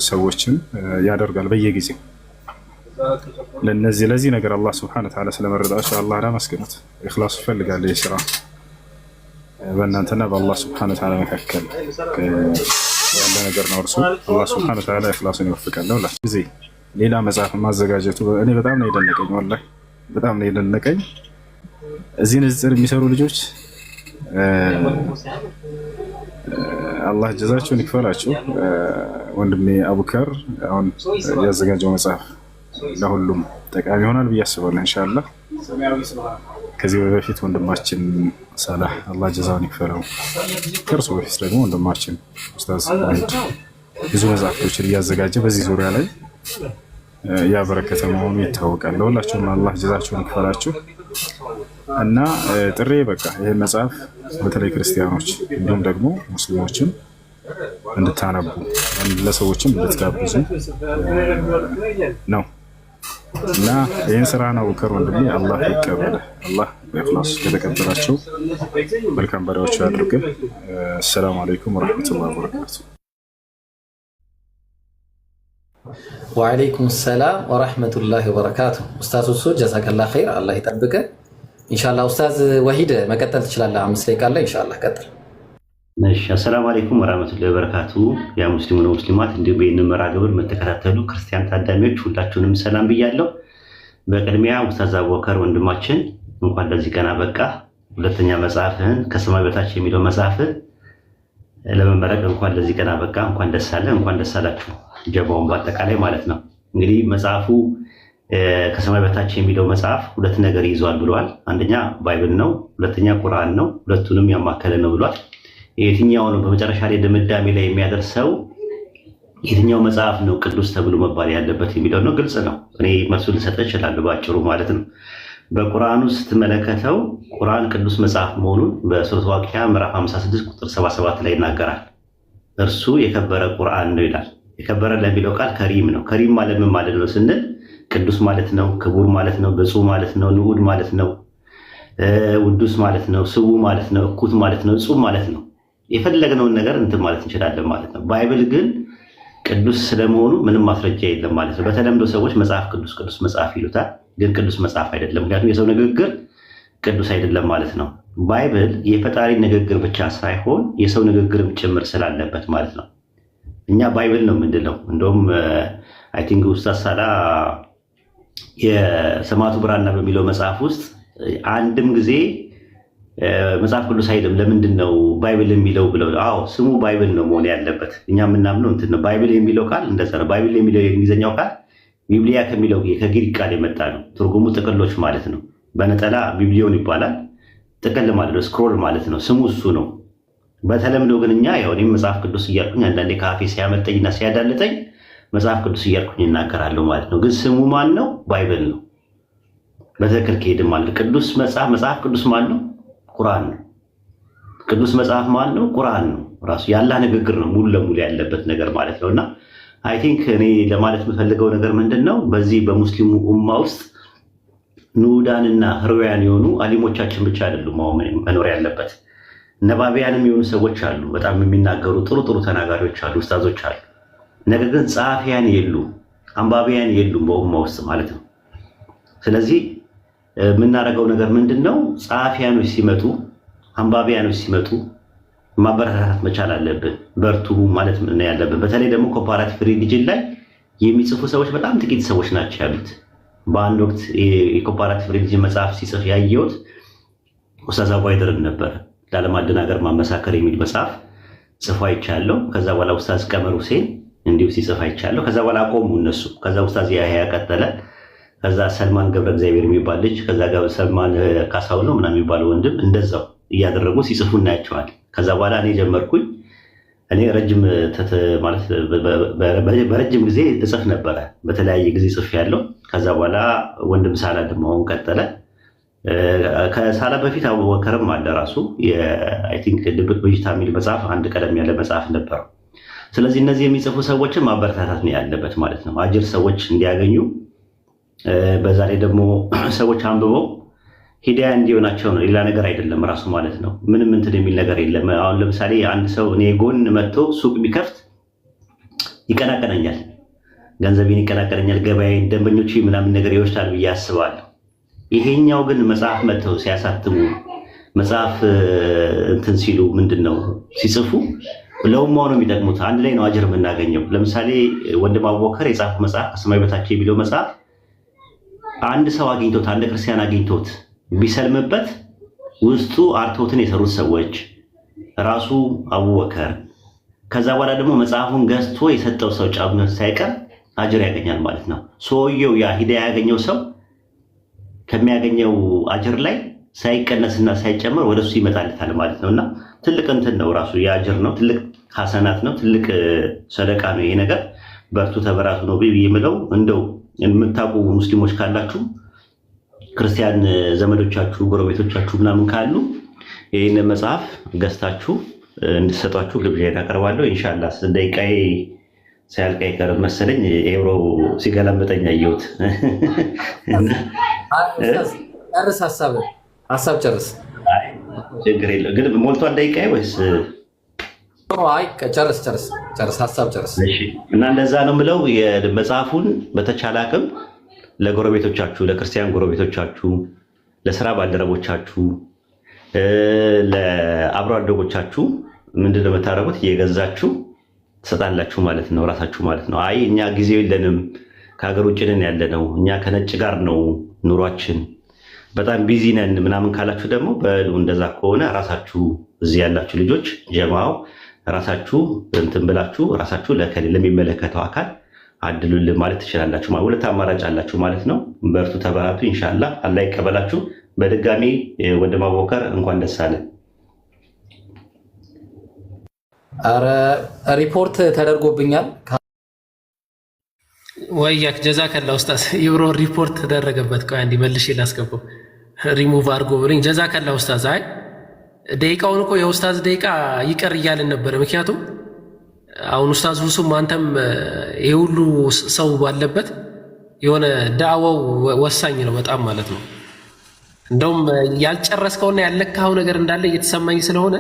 ሰዎችን ያደርጋል በየጊዜው። ለዚህ ነገር አላህ ስብሐነ ወተዓላ ስለመረጣቸው አላህን አመስግኑት። ኢኽላስ ይፈልጋል ይህ ስራ በእናንተና በአላህ ስብሐነ ወተዓላ መካከል ያለ ነገር ነው። እርሱ አላህ ስብሐነ ወተዓላ ኢኽላስን ይወፍቃል። ለሁላችሁ ጊዜ ሌላ መጽሐፍ ማዘጋጀቱ እኔ በጣም ነው የደነቀኝ፣ ወላሂ በጣም ነው የደነቀኝ። እዚህ ንጽጽር የሚሰሩ ልጆች አላህ ጀዛቸውን ይክፈላችሁ። ወንድሜ አቡከር አሁን ያዘጋጀው መጽሐፍ ለሁሉም ጠቃሚ ይሆናል ብዬ አስባለሁ ኢንሻአላህ። ከዚህ በፊት ወንድማችን ሳላህ አላህ ጀዛውን ይክፈለው፣ ከእርሱ በፊት ደግሞ ወንድማችን ኡስታዝ ወንድ ብዙ መጽሐፍቶችን እያዘጋጀ በዚህ ዙሪያ ላይ ያበረከተ መሆኑ ይታወቃል። ለሁላችሁም አላህ ጀዛችሁን ይክፈላችሁ እና ጥሬ በቃ ይህን መጽሐፍ በተለይ ክርስቲያኖች እንዲሁም ደግሞ ሙስሊሞችን እንድታነቡ ለሰዎችም እንድትጋብዙ ነው እና ይህን ስራ ነው ከር ወንድሜ አላህ ይቀበለ። አላህ በኢኽላስ ከተቀበላቸው መልካም ባሪያዎች ያድርገን። አሰላሙ አለይኩም ወራህመቱላሂ ወበረካቱ። ወአለይኩም ሰላም ወራህመቱላሂ ወበረካቱ። ኡስታዝ ሁሱ ጀዛከላህ ኸይር፣ አላህ ይጠብቅ ኢንሻአላህ። ኡስታዝ ወሂድ መቀጠል ትችላለህ። 5 ደቂቃ አለ ኢንሻአላህ ቀጥል። እሺ አሰላሙ አለይኩም ወራህመቱላሂ ወበረካቱ። ያ ሙስሊሙና ሙስሊማት እንዲሁም ይህንን መርሃ ግብር የምትከታተሉ ክርስቲያን ታዳሚዎች ሁላችሁንም ሰላም ብያለሁ። በቅድሚያ ኡስታዝ አቡበከር ወንድማችን እንኳን ለዚህ ቀን አበቃ። ሁለተኛ መጽሐፍህን ከሰማይ በታች የሚለው መጽሐፍ ለመመረቅ እንኳን ለዚህ ቀን አበቃ። እንኳን ደስ አለ፣ እንኳን ደስ አላችሁ ጀባውን በአጠቃላይ ማለት ነው። እንግዲህ መጽሐፉ ከሰማይ በታች የሚለው መጽሐፍ ሁለት ነገር ይዟል ብለዋል። አንደኛ ባይብል ነው፣ ሁለተኛ ቁርአን ነው። ሁለቱንም ያማከለ ነው ብሏል። የትኛው ነው በመጨረሻ ላይ ድምዳሜ ላይ የሚያደርሰው የትኛው መጽሐፍ ነው ቅዱስ ተብሎ መባል ያለበት የሚለው ነው። ግልጽ ነው። እኔ መልሱ ልሰጥ እችላለሁ ባጭሩ ማለት ነው። በቁርአኑ ስትመለከተው ቁርአን ቅዱስ መጽሐፍ መሆኑን በሱረቱ ዋቂዓ ምዕራፍ 56 ቁጥር 77 ላይ ይናገራል። እርሱ የከበረ ቁርአን ነው ይላል። የከበረ ለሚለው ቃል ከሪም ነው። ከሪም ማለት ምን ማለት ነው ስንል ቅዱስ ማለት ነው፣ ክቡር ማለት ነው፣ ብፁዕ ማለት ነው፣ ንዑድ ማለት ነው፣ ውዱስ ማለት ነው፣ ስቡ ማለት ነው፣ እኩት ማለት ነው፣ እጹብ ማለት ነው። የፈለግነውን ነገር እንትን ማለት እንችላለን ማለት ነው። ባይብል ግን ቅዱስ ስለመሆኑ ምንም ማስረጃ የለም ማለት ነው። በተለምዶ ሰዎች መጽሐፍ ቅዱስ መጽሐፍ ይሉታል፣ ግን ቅዱስ መጽሐፍ አይደለም። ምክንያቱም የሰው ንግግር ቅዱስ አይደለም ማለት ነው። ባይብል የፈጣሪ ንግግር ብቻ ሳይሆን የሰው ንግግርም ጭምር ስላለበት ማለት ነው። እኛ ባይብል ነው የምንለው። እንደውም አይ ቲንክ ኡስታዝ ሳላ የሰማዕቱ ብራና በሚለው መጽሐፍ ውስጥ አንድም ጊዜ መጽሐፍ ቅዱስ አይደለም ለምንድን ነው ባይብል የሚለው ብለው፣ አዎ ስሙ ባይብል ነው መሆን ያለበት። እኛ የምናምነው እንትን ነው። ባይብል የሚለው ቃል እንደዛ ነው። ባይብል የሚለው የእንግሊዝኛው ቃል ቢብሊያ ከሚለው ከግሪክ ቃል የመጣ ነው። ትርጉሙ ጥቅሎች ማለት ነው። በነጠላ ቢብሊዮን ይባላል። ጥቅል ማለት ነው። ስክሮል ማለት ነው። ስሙ እሱ ነው። በተለምዶ ግን እኛ ያው እኔም መጽሐፍ ቅዱስ እያልኩኝ አንዳንዴ ካፌ ሲያመልጠኝና ሲያዳልጠኝ መጽሐፍ ቅዱስ እያልኩኝ እናገራለሁ ማለት ነው። ግን ስሙ ማን ነው? ባይብል ነው። በትክክል ከሄድን ማለት ቅዱስ መጽሐፍ ቅዱስ ማን ነው? ቁርአን ነው። ቅዱስ መጽሐፍ ማን ነው? ቁርአን ነው። ራሱ የአላህ ንግግር ነው ሙሉ ለሙሉ ያለበት ነገር ማለት ነውና አይ ቲንክ እኔ ለማለት የምፈልገው ነገር ምንድነው በዚህ በሙስሊሙ ኡማ ውስጥ ንዑዳንና ህሩያን የሆኑ አሊሞቻችን ብቻ አይደሉም መኖር ያለበት። ነባቢያንም የሆኑ ሰዎች አሉ። በጣም የሚናገሩ ጥሩ ተናጋሪዎች አሉ፣ ኡስታዞች አሉ። ነገር ግን ጸሐፊያን የሉም፣ አንባቢያን የሉም በኡማ ውስጥ ማለት ነው። ስለዚህ የምናደርገው ነገር ምንድነው? ጸሐፊያኖች ሲመጡ፣ አንባቢያኖች ሲመጡ ማበረታታት መቻል አለብን። በርቱ ማለት ምን ያለብን። በተለይ ደግሞ ኮምፓራቲቭ ሪሊጅን ላይ የሚጽፉ ሰዎች በጣም ጥቂት ሰዎች ናቸው ያሉት። በአንድ ወቅት የኮምፓራቲቭ ሪሊጅን መጽሐፍ ሲጽፍ ያየሁት ኡስታዝ አቡይድርን ነበር። ላለማደናገር ማመሳከር የሚል መጽሐፍ ጽፎ አይቻለሁ። ከዛ በኋላ ኡስታዝ ቀመር ሁሴን እንዲሁ ሲጽፍ አይቻለሁ። ከዛ በኋላ አቆሙ እነሱ። ከዛ ኡስታዝ ያህያ ቀጠለ። ከዛ ሰልማን ገብረ እግዚአብሔር የሚባል ልጅ፣ ከዛ ጋር ሰልማን ካሳው ነው ምናምን የሚባለው ወንድም እንደዛው እያደረጉ ሲጽፉ እናያቸዋል። ከዛ በኋላ እኔ ጀመርኩኝ። እኔ ረጅም ማለት በረጅም ጊዜ እጽፍ ነበረ። በተለያየ ጊዜ ጽፍ ያለው። ከዛ በኋላ ወንድም ሳላ ደግሞ አሁን ቀጠለ። ከሳላ በፊት አቡበከርም አለ ራሱ አይ ቲንክ ድብቅ ብዥታ የሚል መጽሐፍ አንድ ቀደም ያለ መጽሐፍ ነበረው። ስለዚህ እነዚህ የሚጽፉ ሰዎችን ማበረታታት ነው ያለበት ማለት ነው፣ አጅር ሰዎች እንዲያገኙ። በዛ ላይ ደግሞ ሰዎች አንብበው ሂዳያ እንዲሆናቸው ነው፣ ሌላ ነገር አይደለም ራሱ ማለት ነው። ምንም እንትን የሚል ነገር የለም። አሁን ለምሳሌ አንድ ሰው እኔ ጎን መጥቶ ሱቅ ቢከፍት ይቀናቀነኛል፣ ገንዘቤን ይቀናቀነኛል፣ ገበያዬን፣ ደንበኞች ምናምን ነገር ይወስዳል ብዬ አስባለሁ። ይሄኛው ግን መጽሐፍ መጥተው ሲያሳትሙ መጽሐፍ እንትን ሲሉ ምንድን ነው ሲጽፉ ለኡማው ነው የሚጠቅሙት። አንድ ላይ ነው አጅር የምናገኘው። ለምሳሌ ወንድም አቡበከር የጻፈው መጽሐፍ ከሰማይ በታች የሚለው መጽሐፍ አንድ ሰው አግኝቶት አንድ ክርስቲያን አግኝቶት ቢሰልምበት ውስጡ አርቶትን የሰሩት ሰዎች ራሱ አቡበከር፣ ከዛ በኋላ ደግሞ መጽሐፉን ገዝቶ የሰጠው ሰው ጫምር ሳይቀር አጅር ያገኛል ማለት ነው። ሰውየው ያ ሂዳያ ያገኘው ሰው ከሚያገኘው አጅር ላይ ሳይቀነስና ሳይጨምር ወደሱ ይመጣልታል ማለት ነውና ትልቅ እንትን ነው ራሱ የአጅር ነው፣ ትልቅ ሐሰናት ነው፣ ትልቅ ሰደቃ ነው። ይሄ ነገር በርቱ ተበራቱ ነው የምለው። እንደው የምታውቁ ሙስሊሞች ካላችሁ ክርስቲያን ዘመዶቻችሁ፣ ጎረቤቶቻችሁ ምናምን ካሉ ይህን መጽሐፍ ገዝታችሁ እንድትሰጧችሁ ግብዣ አቀርባለሁ። ኢንሻአላህ ደቂቃዬ ሳያልቅ አይቀርም መሰለኝ። ኤብሮ ሲገለምጠኝ አየሁት። ጨርስ፣ ሀሳብ ጨርስ። ችግር የለም ግን ሞልቷል ደቂቃዬ ወይስ? አይ ጨርስ፣ ሀሳብ ጨርስ። እና እንደዛ ነው የምለው። መጽሐፉን በተቻለ አቅም ለጎረቤቶቻችሁ፣ ለክርስቲያን ጎረቤቶቻችሁ፣ ለስራ ባልደረቦቻችሁ፣ ለአብሮ አደጎቻችሁ ምንድን ነው የምታደርጉት? እየገዛችሁ ትሰጣላችሁ ማለት ነው፣ ራሳችሁ ማለት ነው። አይ እኛ ጊዜው የለንም ከሀገር ውጭ ነን ያለነው እኛ ከነጭ ጋር ነው ኑሯችን በጣም ቢዚ ነን ምናምን ካላችሁ ደግሞ በሉ እንደዛ ከሆነ ራሳችሁ እዚህ ያላችሁ ልጆች ጀማው ራሳችሁ እንትን ብላችሁ ራሳችሁ ለሚመለከተው አካል አድሉልን ማለት ትችላላችሁ። ሁለት አማራጭ አላችሁ ማለት ነው። በርቱ፣ ተበራቱ። ኢንሻአላህ አላህ ይቀበላችሁ። በድጋሚ ወንድም አቡበከር እንኳን ደስ አለ። አረ ሪፖርት ተደርጎብኛል ወያክ ጀዛከላ ኡስታዝ ይብሮ ሪፖርት ተደረገበት። ቆይ አንዴ መልሼ ላስገባው። ሪሙቭ አድርጎ ብለኝ ጀዛከላ ኡስታዝ። አይ ደቂቃውን እኮ የኡስታዝ ደቂቃ ይቀር እያልን ነበረ። ምክንያቱም አሁን ኡስታዝ ሁሱም አንተም ይሄ ሁሉ ሰው ባለበት የሆነ ዳዕዋው ወሳኝ ነው በጣም ማለት ነው። እንደውም ያልጨረስከውና ያለካው ነገር እንዳለ እየተሰማኝ ስለሆነ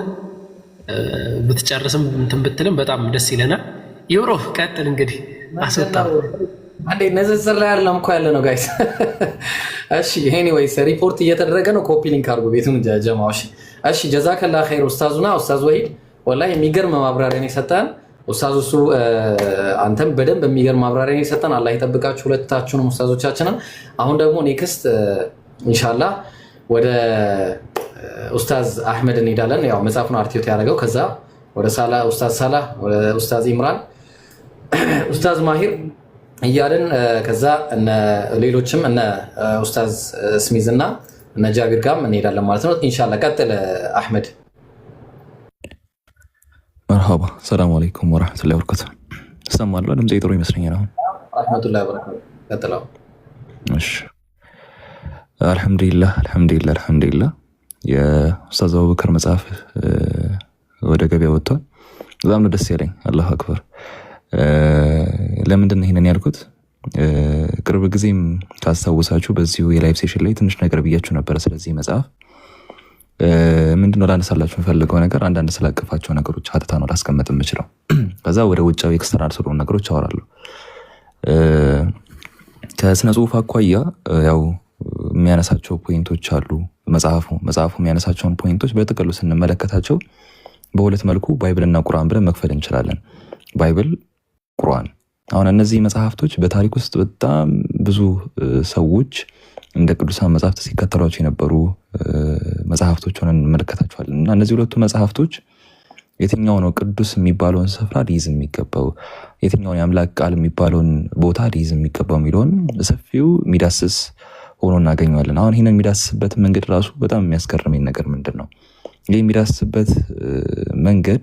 ብትጨርስም እንትን ብትልም በጣም ደስ ይለናል። ይብሮ ቀጥል እንግዲህ አስወጣ አንዴ ነዘዘር ላይ አይደለም እኮ ያለ ነው ጋይስ። እሺ ኤኒዌይስ ሪፖርት እየተደረገ ነው። ኮፒ ሊንክ አድርጉ ቤቱን ጀማዎች። እሺ ጀዛከላ ኸይር ኡስታዙና ኡስታዝ ወሂድ ወላሂ የሚገርም ማብራሪያ ነው የሰጠን ኡስታዝ እሱ። አንተም በደንብ የሚገርም ማብራሪያ ነው የሰጠን። አላህ ይጠብቃችሁ ሁለታችሁንም ኡስታዞቻችንን። አሁን ደግሞ ኔክስት ኢንሻአላህ ወደ ኡስታዝ አህመድ እንሄዳለን። ያው መጽሐፉን አርቲዮት ያደረገው ከዛ ወደ ሳላ ኡስታዝ ሳላ ወደ ኡስታዝ ኢምራን ኡስታዝ ማሂር እያለን ከዛ እነ ሌሎችም እነ ኡስታዝ ስሚዝ እና እነ ጃቢር ጋርም እንሄዳለን ማለት ነው። ኢንሻአላህ ቀጥል አህመድ። መርሃባ ሰላም አለይኩም ወራህመቱላሂ ወበረካቱ። እሰማለሁ ድምጼ ጥሩ ይመስለኛል አሁን። ወራህመቱላሂ ወበረካቱ ቀጥላው። እሺ አልሐምዱሊላህ የኡስታዝ አቡበከር መጽሐፍ ወደ ገበያ ወጥቷል። በጣም ነው ደስ ያለኝ። አላሁ አክበር። ለምንድን ነው ይሄንን ያልኩት? ቅርብ ጊዜም ካስታወሳችሁ በዚሁ የላይቭ ሴሽን ላይ ትንሽ ነገር ብያችሁ ነበረ ስለዚህ መጽሐፍ። ምንድነው ላነሳላችሁ የምፈልገው ነገር አንዳንድ ስላቀፋቸው ነገሮች ሀተታ ነው ላስቀመጥ የምችለው። ከዛ ወደ ውጫዊ ኤክስተርናል ስለሆኑ ነገሮች አወራለሁ። ከስነ ጽሁፍ አኳያ ያው የሚያነሳቸው ፖይንቶች አሉ። መጽሐፉ የሚያነሳቸውን ፖይንቶች በጥቅሉ ስንመለከታቸው በሁለት መልኩ ባይብልና ቁርአን ብለን መክፈል እንችላለን። ባይብል፣ ቁርአን። አሁን እነዚህ መጽሐፍቶች በታሪክ ውስጥ በጣም ብዙ ሰዎች እንደ ቅዱሳን መጽሐፍት ሲከተሏቸው የነበሩ መጽሐፍቶች ሆነን እንመለከታቸዋለን እና እነዚህ ሁለቱ መጽሐፍቶች የትኛው ነው ቅዱስ የሚባለውን ስፍራ ሊይዝ የሚገባው፣ የትኛውን የአምላክ ቃል የሚባለውን ቦታ ሊይዝ የሚገባው የሚለውን ሰፊው የሚዳስስ ሆኖ እናገኘዋለን። አሁን ይህንን የሚዳስስበት መንገድ ራሱ በጣም የሚያስገርመኝ ነገር ምንድን ነው? ይህ የሚዳስስበት መንገድ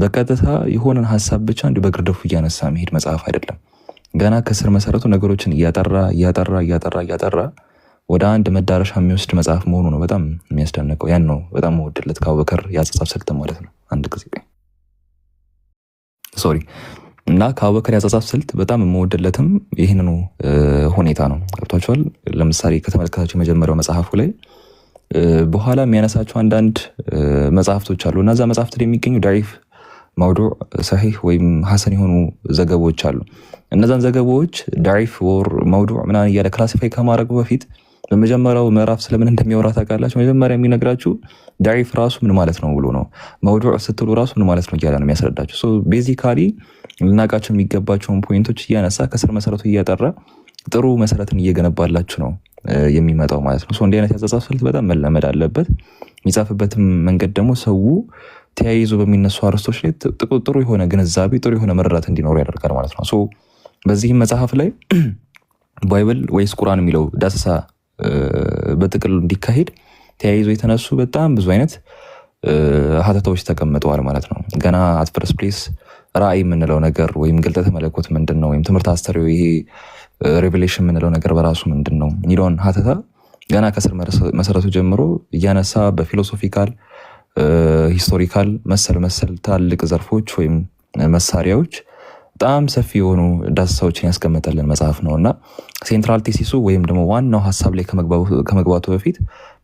በቀጥታ የሆነን ሀሳብ ብቻ እንዲሁ በግርድፉ እያነሳ መሄድ መጽሐፍ አይደለም። ገና ከስር መሰረቱ ነገሮችን እያጠራ ወደ አንድ መዳረሻ የሚወስድ መጽሐፍ መሆኑ ነው በጣም የሚያስደንቀው። ያን ነው በጣም መወደለት ከአቡበከር የአጻጻፍ ስልት ማለት ነው። አንድ ጊዜ እና ከአቡበከር የአጻጻፍ ስልት በጣም የምወደለትም ይህንኑ ሁኔታ ነው። ገብቷቸዋል። ለምሳሌ ከተመለከታቸው የመጀመሪያው መጽሐፉ ላይ በኋላ የሚያነሳቸው አንዳንድ መጽሐፍቶች አሉ እና እዛ መጽሐፍት ላይ የሚገኙ ዳዒፍ፣ መውዱዕ፣ ሰሒህ ወይም ሐሰን የሆኑ ዘገባዎች አሉ። እነዛን ዘገባዎች ዳዒፍ ወር መውዱዕ ምናምን እያለ ክላሲፋይ ከማድረጉ በፊት በመጀመሪያው ምዕራፍ ስለምን እንደሚያወራ ታውቃላችሁ? መጀመሪያ የሚነግራችሁ ዳዒፍ ራሱ ምን ማለት ነው ብሎ ነው። መውዱዕ ስትሉ ራሱ ምን ማለት ነው እያለ ነው የሚያስረዳችሁ። ሶ ቤዚካሊ ልናውቃቸው የሚገባቸውን ፖይንቶች እያነሳ ከስር መሰረቱ እያጠራ ጥሩ መሰረትን እየገነባላችሁ ነው የሚመጣው ማለት ነው። እንዲህ አይነት ያጻጻፍ ስልት በጣም መለመድ አለበት። የሚጻፍበትም መንገድ ደግሞ ሰው ተያይዞ በሚነሱ አርስቶች ላይ ጥሩ የሆነ ግንዛቤ፣ ጥሩ የሆነ መረዳት እንዲኖሩ ያደርጋል ማለት ነው። በዚህም መጽሐፍ ላይ ባይብል ወይስ ቁርአን የሚለው ዳሰሳ በጥቅሉ እንዲካሄድ ተያይዞ የተነሱ በጣም ብዙ አይነት ሀተታዎች ተቀምጠዋል ማለት ነው። ገና አት ፈርስት ፕሌስ ራእይ የምንለው ነገር ወይም ግልጠተ መለኮት ምንድን ነው ወይም ትምህርት አስተርእዮ ይሄ ሬቬሌሽን የምንለው ነገር በራሱ ምንድን ነው የሚለውን ሀተታ ገና ከስር መሰረቱ ጀምሮ እያነሳ በፊሎሶፊካል፣ ሂስቶሪካል መሰል ታላቅ ዘርፎች ወይም መሳሪያዎች በጣም ሰፊ የሆኑ ዳሰሳዎችን ያስቀመጠልን መጽሐፍ ነው እና ሴንትራል ቴሲሱ ወይም ደግሞ ዋናው ሀሳብ ላይ ከመግባቱ በፊት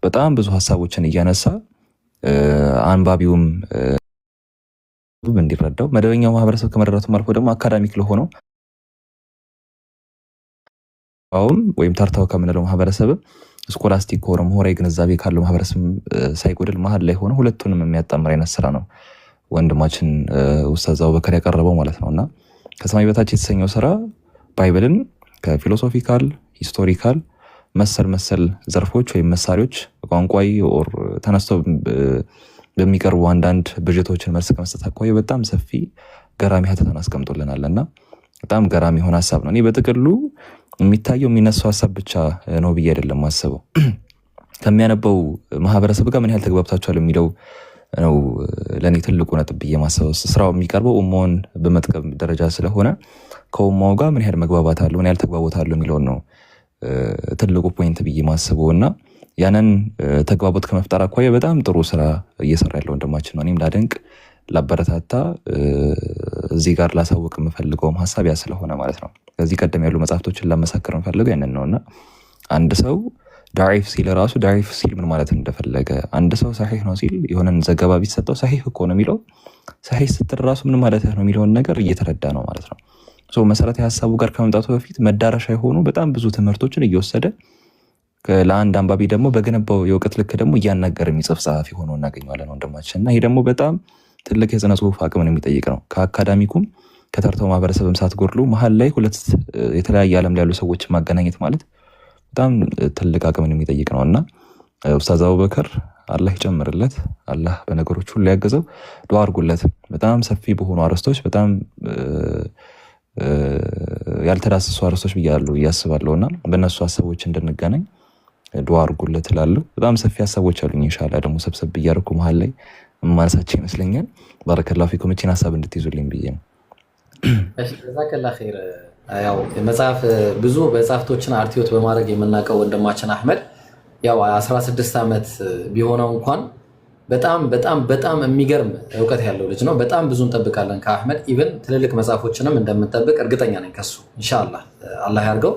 በጣም ብዙ ሀሳቦችን እያነሳ አንባቢውም እንዲረዳው መደበኛው ማህበረሰብ ከመረዳቱም አልፎ ደግሞ አካዳሚክ ለሆነው ወይም ተርታው ከምንለው ማህበረሰብ ስኮላስቲክ ከሆነ ምሁራዊ ግንዛቤ ካለው ማህበረሰብ ሳይጎድል መሀል ላይ ሆነ ሁለቱንም የሚያጣምር አይነት ስራ ነው ወንድማችን ኡስታዝ አቡበከር ያቀረበው ማለት ነውና ከሰማይ በታች የተሰኘው ስራ ባይብልን ከፊሎሶፊካል፣ ሂስቶሪካል መሰል ዘርፎች ወይም መሳሪያዎች ቋንቋዊ ኦር ተነስተው በሚቀርቡ አንዳንድ ብዥቶችን መልስ ከመስጠት አኳያ በጣም ሰፊ ገራሚ ሀተታን አስቀምጦልናልና በጣም ገራሚ የሆነ ሀሳብ ነው። እኔ በጥቅሉ የሚታየው የሚነሳው ሀሳብ ብቻ ነው ብዬ አይደለም ማሰበው ከሚያነበው ማህበረሰብ ጋር ምን ያህል ተግባብታችኋል የሚለው ነው ለኔ ትልቁ ነጥብ ብዬ ማሰበው። ስራው የሚቀርበው ኡማውን በመጥቀም ደረጃ ስለሆነ ከኡማው ጋር ምን ያህል መግባባት አለው ምን ያህል ተግባቦት አለው የሚለው ነው ትልቁ ፖይንት ብዬ ማሰበውና ያንን ተግባቦት ከመፍጠር አኳያ በጣም ጥሩ ስራ እየሰራ ያለው ወንድማችን ነው። እኔም ላደንቅ ላበረታታ እዚህ ጋር ላሳውቅ የምፈልገውም ሀሳብ ያ ስለሆነ ማለት ነው። ከዚህ ቀደም ያሉ መጽሐፍቶችን ላመሳከር የምፈልገው ያንን ነውና አንድ ሰው ዳዒፍ ሲል ራሱ ዳዒፍ ሲል ምን ማለት እንደፈለገ፣ አንድ ሰው ሰሒህ ነው ሲል የሆነን ዘገባ ቢሰጠው ሰሒህ እኮ ነው የሚለው ሰሒህ ስትል ራሱ ምን ማለት ነው የሚለውን ነገር እየተረዳ ነው ማለት ነው። መሰረታዊ ሀሳቡ ጋር ከመምጣቱ በፊት መዳረሻ የሆኑ በጣም ብዙ ትምህርቶችን እየወሰደ ለአንድ አንባቢ ደግሞ በገነባው የእውቀት ልክ ደግሞ እያናገር የሚጽፍ ጸሐፊ ሆኖ እናገኘዋለን ወንድማችን እና ይሄ ደግሞ በጣም ትልቅ የስነ ጽሁፍ አቅምን የሚጠይቅ ነው። ከአካዳሚኩም ከተርተው ማህበረሰብም ሳትጎድሉ መሀል ላይ ሁለት የተለያየ ዓለም ላይ ያሉ ሰዎችን ማገናኘት ማለት በጣም ትልቅ አቅምን የሚጠይቅ ነው እና ኡስታዝ አቡበከር አላህ ይጨምርለት፣ አላህ በነገሮች ሁሉ ያገዘው። ዱዓ አድርጉለት። በጣም ሰፊ በሆኑ አርዕስቶች በጣም ያልተዳሰሱ አርዕስቶች ብያለሁ እያስባለሁና በእነሱ ሀሳቦች እንድንገናኝ ዱዓ አድርጉለት እላለሁ። በጣም ሰፊ ሀሳቦች አሉኝ። ኢንሻአላህ ደግሞ ሰብሰብ እያደረኩ መሀል ላይ ማንሳቸው ይመስለኛል። ባረከላሁ ፊኩም። እቺን ሀሳብ እንድትይዙልኝ ብዬ ነው። እሺ ጀዛከላህ ኸይር። ያው መጽሐፍ ብዙ መጽሐፍቶችን አርቲዮት በማድረግ የምናውቀው ወንድማችን አህመድ ያው 16 ዓመት ቢሆነው እንኳን በጣም የሚገርም እውቀት ያለው ልጅ ነው። በጣም ብዙ እንጠብቃለን ከአህመድ። ኢቭን ትልልቅ መጽሐፎችንም እንደምንጠብቅ እርግጠኛ ነኝ ከሱ ኢንሻአላህ። አላህ ያርገው።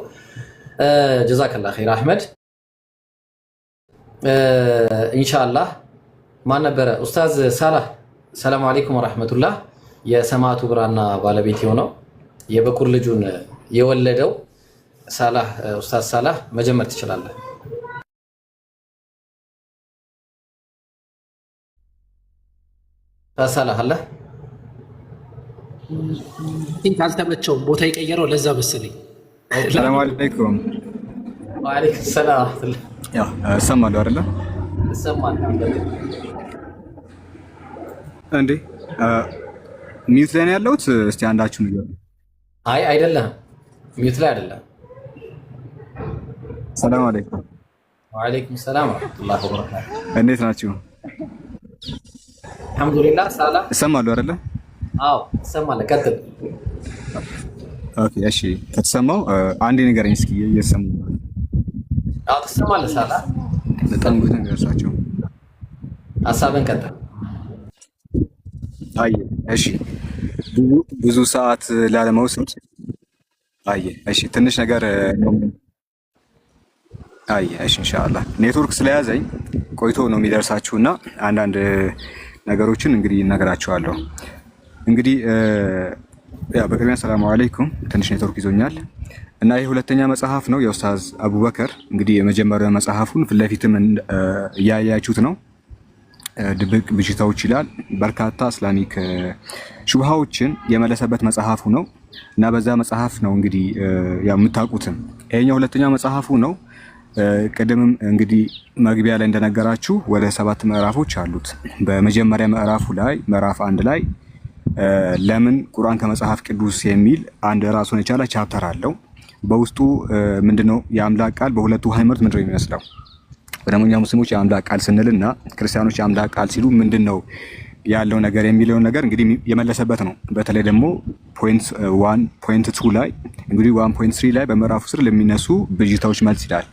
ጀዛከላህ ኸይር አህመድ። ኢንሻአላህ ማን ነበረ ኡስታዝ ሳላህ ሰላም አለይኩም ወራህመቱላህ የሰማዕቱ ብራና ባለቤት የሆነው የበኩር ልጁን የወለደው ሳላህ ኡስታዝ ሳላህ መጀመር ትችላለህ። ኡስታዝ ሳላህ አለ ቲንክ አልተመቸውም፣ ቦታ የቀየረው ለዛ መሰለኝ። ሰላም አለይኩም። ወአለይኩም ሰላም። ያ እሰማለሁ አይደለ? እሰማለሁ እንዴ? ሚዩት ላይ ነው ያለሁት? እስቲ አንዳችሁ ነገር። አይ አይደለም፣ ሚዩት ላይ አይደለም። ሰላም አለይኩም። ወአለይኩም ሰላም ወራህመቱላሂ ወበረካቱ። እንዴት ናችሁ? አልሐምዱሊላህ። ሳላህ እሰማለሁ አይደለ? አዎ እሰማለሁ። ቀጥል። ኦኬ እሺ፣ ከተሰማው አንዴ ንገረኝ እስኪ። እየሰማሁ አዎ ትሰማለህ ሳላህ? በጣም ጉድ ነገር እርሳቸው ሀሳብን ቀጥል። አየ እሺ፣ ብዙ ሰዓት ላለመውሰድ አየ እሺ፣ ትንሽ ነገር አየ እሺ፣ ኢንሻአላህ ኔትወርክ ስለያዘኝ ቆይቶ ነው የሚደርሳችሁና አንዳንድ ነገሮችን እንግዲህ እነግራችኋለሁ። እንግዲህ ያ በቅድሚያ ሰላም አለይኩም። ትንሽ ኔትወርክ ይዞኛል እና ይህ ሁለተኛ መጽሐፍ ነው የኡስታዝ አቡበከር። እንግዲህ የመጀመሪያው መጽሐፉን ፊት ለፊትም እያያችሁት ነው። ድብቅ ብዥታዎች ይላል። በርካታ እስላሚክ ሹብሃዎችን የመለሰበት መጽሐፉ ነው እና በዛ መጽሐፍ ነው እንግዲህ ያው የምታውቁትም። ይሄኛው ሁለተኛው መጽሐፉ ነው። ቅድምም እንግዲህ መግቢያ ላይ እንደነገራችሁ ወደ 7 ምዕራፎች አሉት። በመጀመሪያ ምዕራፉ ላይ ምዕራፍ 1 ላይ ለምን ቁርአን ከመጽሐፍ ቅዱስ የሚል አንድ ራሱን የቻለ ቻፕተር አለው። በውስጡ ምንድነው የአምላክ ቃል በሁለቱ ሃይማኖት ምንድነው የሚመስለው? በደሞኛ ሙስሊሞች የአምላክ ቃል ስንልና ክርስቲያኖች የአምላክ ቃል ሲሉ ምንድነው ያለው ነገር የሚለውን ነገር እንግዲህ የመለሰበት ነው። በተለይ ደግሞ ፖይንት 1 ፖይንት 2 ላይ እንግዲህ 1.3 ላይ በምዕራፉ ስር ለሚነሱ ብዥታዎች መልስ ይላል።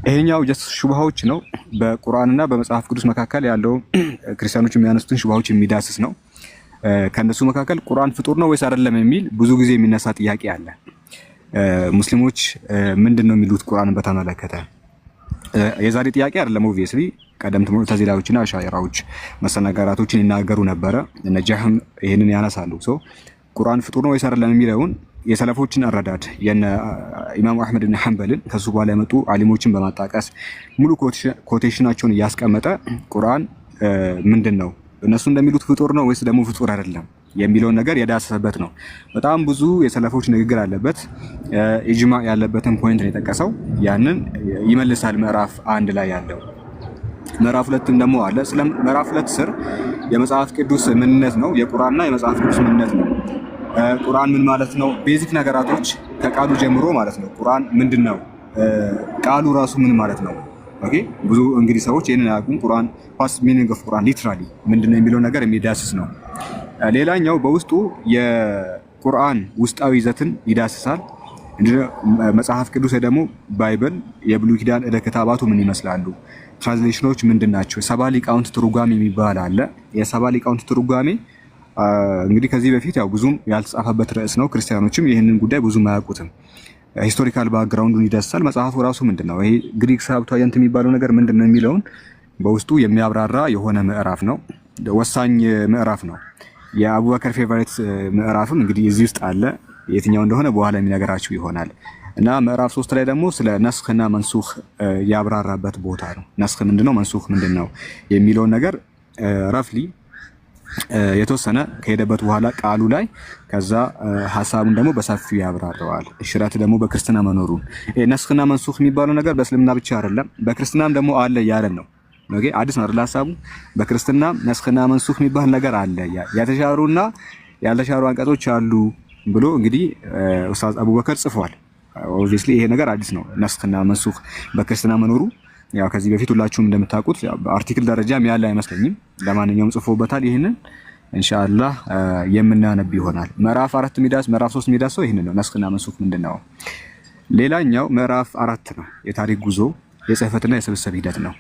ይሄኛው ጀስት ሹብሃዎች ነው። በቁርአንና በመጽሐፍ ቅዱስ መካከል ያለው ክርስቲያኖች የሚያነሱትን ሹብሃዎች የሚዳስስ ነው። ከነሱ መካከል ቁርአን ፍጡር ነው ወይስ አይደለም የሚል ብዙ ጊዜ የሚነሳ ጥያቄ አለ። ሙስሊሞች ምንድነው የሚሉት ቁርአንን በተመለከተ? የዛሬ ጥያቄ አይደለም። ኦብቪየስሊ ቀደምት ሙዕተዚላዎችና አሻዒራዎች መሰናጋራቶችን ይናገሩ ነበረ። እነ ጀህም ይሄንን ያነሳሉ። ቁርአን ፍጡር ነው ወይስ አይደለም የሚለውን የሰለፎችን አረዳድ የነ ኢማሙ አህመድ ኢብኑ ሐንበልን ከሱ በኋላ የመጡ ዓሊሞችን በማጣቀስ ሙሉ ኮቴሽናቸውን እያስቀመጠ ቁርአን ምንድነው እነሱ እንደሚሉት ፍጡር ነው ወይስ ደግሞ ፍጡር አይደለም የሚለውን ነገር የዳሰሰበት ነው። በጣም ብዙ የሰለፎች ንግግር አለበት። ኢጅማዕ ያለበትን ፖይንት ነው የጠቀሰው። ያንን ይመልሳል ምዕራፍ 1 ላይ ያለው። ምዕራፍ 2 ደግሞ አለ። ስለ ምዕራፍ 2 ስር የመጽሐፍ ቅዱስ ምንነት ነው፣ የቁርአንና የመጽሐፍ ቅዱስ ምንነት ነው። ቁርአን ምን ማለት ነው? ቤዚክ ነገራቶች ከቃሉ ጀምሮ ማለት ነው። ቁርአን ምንድነው? ቃሉ ራሱ ምን ማለት ነው? ኦኬ ብዙ እንግዲህ ሰዎች ይሄንን አያውቁም። ቁርአን ፋስ ሚኒንግ ኦፍ ቁርአን ሊትራሊ ምንድነው የሚለው ነገር የሚዳስስ ነው። ሌላኛው በውስጡ የቁርአን ውስጣዊ ይዘትን ይዳስሳል። መጽሐፍ ቅዱስ ደግሞ ባይብል የብሉይ ኪዳን ዕደ ክታባቱ ምን ይመስላሉ፣ ትራንስሌሽኖች ምንድናቸው፣ ሰባ ሊቃውንት ትርጓሜ የሚባል አለ። የሰባ ሊቃውንት ትርጓሜ እንግዲህ ከዚህ በፊት ያው ብዙም ያልተጻፈበት ርዕስ ነው። ክርስቲያኖችም ይህንን ጉዳይ ብዙም አያውቁትም። ሂስቶሪካል ባክግራውንዱን ይዳስሳል። መጽሐፉ ራሱ ምንድነው ይሄ ግሪክ ሰብታየንት የሚባለው ነገር ምንድነው የሚለውን በውስጡ የሚያብራራ የሆነ ምዕራፍ ነው። ወሳኝ ምዕራፍ ነው። የአቡበከር ፌቨሪት ምዕራፍም እንግዲህ እዚህ ውስጥ አለ። የትኛው እንደሆነ በኋላ የሚነገራችሁ ይሆናል። እና ምዕራፍ 3 ላይ ደግሞ ስለ ነስኽና መንሱኽ ያብራራበት ቦታ ነው። ነስኽ ምንድነው፣ መንሱኽ ምንድነው የሚለውን ነገር ረፍሊ የተወሰነ ከሄደበት በኋላ ቃሉ ላይ ከዛ ሐሳቡን ደግሞ በሰፊው ያብራራዋል። ሽረት ደግሞ በክርስትና መኖሩን ነስኽና መንሱኽ የሚባለው ነገር በእስልምና ብቻ አይደለም በክርስትናም ደግሞ አለ ያለን ነው። ኦኬ አዲስ ነው አይደል ሐሳቡ። በክርስትና ነስኽና መንሱኽ የሚባል ነገር አለ፣ የተሻሩና ያልተሻሩ አንቀጾች አሉ ብሎ እንግዲህ ኡስታዝ አቡበከር ጽፏል። ኦብቪየስሊ ይሄ ነገር አዲስ ነው። ነስኽና መንሱኽ በክርስትና መኖሩ ያው ከዚህ በፊት ሁላችሁም እንደምታውቁት በአርቲክል ደረጃም ያለ አይመስለኝም። ለማንኛውም ጽፎበታል። ይሄንን ኢንሻአላህ የምናነብ ይሆናል። ምዕራፍ 4 ሚዳስ ምዕራፍ 3 ሚዳስ ይሄን ነው። ነስኽና መንሱኽ ምንድነው? ሌላኛው ምዕራፍ 4 ነው። የታሪክ ጉዞ የጽህፈትና የስብስብ ሂደት ነው።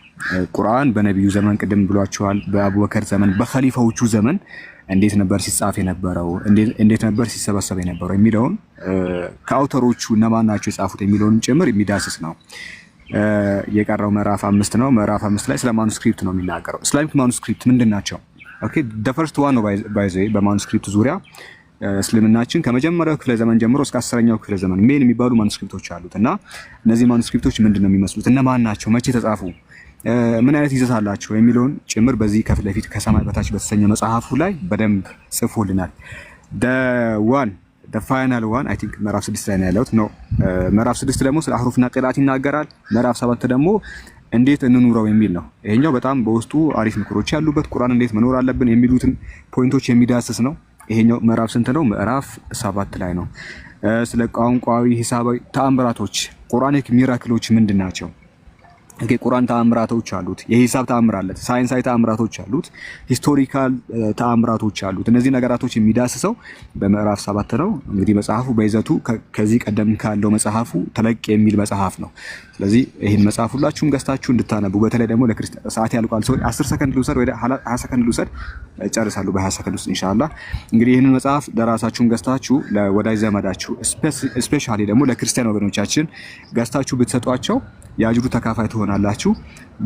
ቁርአን በነቢዩ ዘመን ቅድም ብሏቸዋል። በአቡበከር ዘመን በኸሊፋዎቹ ዘመን እንዴት ነበር ሲጻፍ የነበረው፣ እንዴት ነበር ሲሰበሰብ የነበረው የሚለውን ከአውተሮቹ እነማን ናቸው የጻፉት የሚለውን ጭምር የሚዳስስ ነው። የቀረው ምዕራፍ 5 ነው። ምዕራፍ 5 ላይ ስለ ማኑስክሪፕት ነው የሚናገረው። ኢስላሚክ ማኑስክሪፕት ምንድን ናቸው? ኦኬ the first one ነው ባይዘይ በማኑስክሪፕት ዙሪያ እስልምናችን ከመጀመሪያው ክፍለ ዘመን ጀምሮ እስከ 10ኛው ክፍለ ዘመን ሜን የሚባሉ ማኑስክሪፕቶች አሉት እና እነዚህ ማኑስክሪፕቶች ምንድነው የሚመስሉት? እነማን ናቸው? መቼ ተጻፉ? ምን አይነት ይዘት አላቸው? የሚለውን ጭምር በዚህ ከፊት ለፊት ከሰማይ በታች በተሰኘ መጽሐፉ ላይ በደንብ ጽፎልናል። ፋይናል ዋን አይ ቲንክ ምዕራፍ 6 ላይ ነው ያለው ነው። ምዕራፍ 6 ደግሞ ስለ አህሩፍና ቂራአት ይናገራል። ምዕራፍ 7 ደግሞ እንዴት እንኑረው የሚል ነው። ይሄኛው በጣም በውስጡ አሪፍ ምክሮች ያሉበት ቁርአን እንዴት መኖር አለብን የሚሉትን ፖይንቶች የሚዳስስ ነው። ይሄኛው ምዕራፍ ስንት ነው? ምዕራፍ 7 ላይ ነው። ስለ ቋንቋዊ፣ ሂሳባዊ ተአምራቶች ቁርአኒክ ሚራክሎች ምንድን ናቸው? ቁርአን ተአምራቶች አሉት። የሂሳብ ተአምር አለ፣ ሳይንሳዊ ተአምራቶች አሉት፣ ሂስቶሪካል ተአምራቶች አሉት። እነዚህ ነገራቶች የሚዳስሰው በምዕራፍ 7 ነው። እንግዲህ መጽሐፉ በይዘቱ ከዚህ ቀደም ካለው መጽሐፉ ተለቅ የሚል መጽሐፍ ነው። ስለዚህ ይህን መጽሐፍ ሁላችሁም ገዝታችሁ እንድታነቡ፣ በተለይ ደግሞ ለክርስቲያን ሰዓት ያልቋል። ሰው 10 ሰከንድ ልውሰድ ወይ 20 ሰከንድ ልውሰድ፣ ጨርሳለሁ በ20 ሰከንድ ውስጥ ኢንሻአላህ። እንግዲህ ይህንን መጽሐፍ ለራሳችሁም ገዝታችሁ ለወዳጅ ዘመዳችሁ ስፔሻሊ ደግሞ ለክርስቲያን ወገኖቻችን ገዝታችሁ ብትሰጧቸው የአጅሩ ተካፋይ ትሆናላችሁ።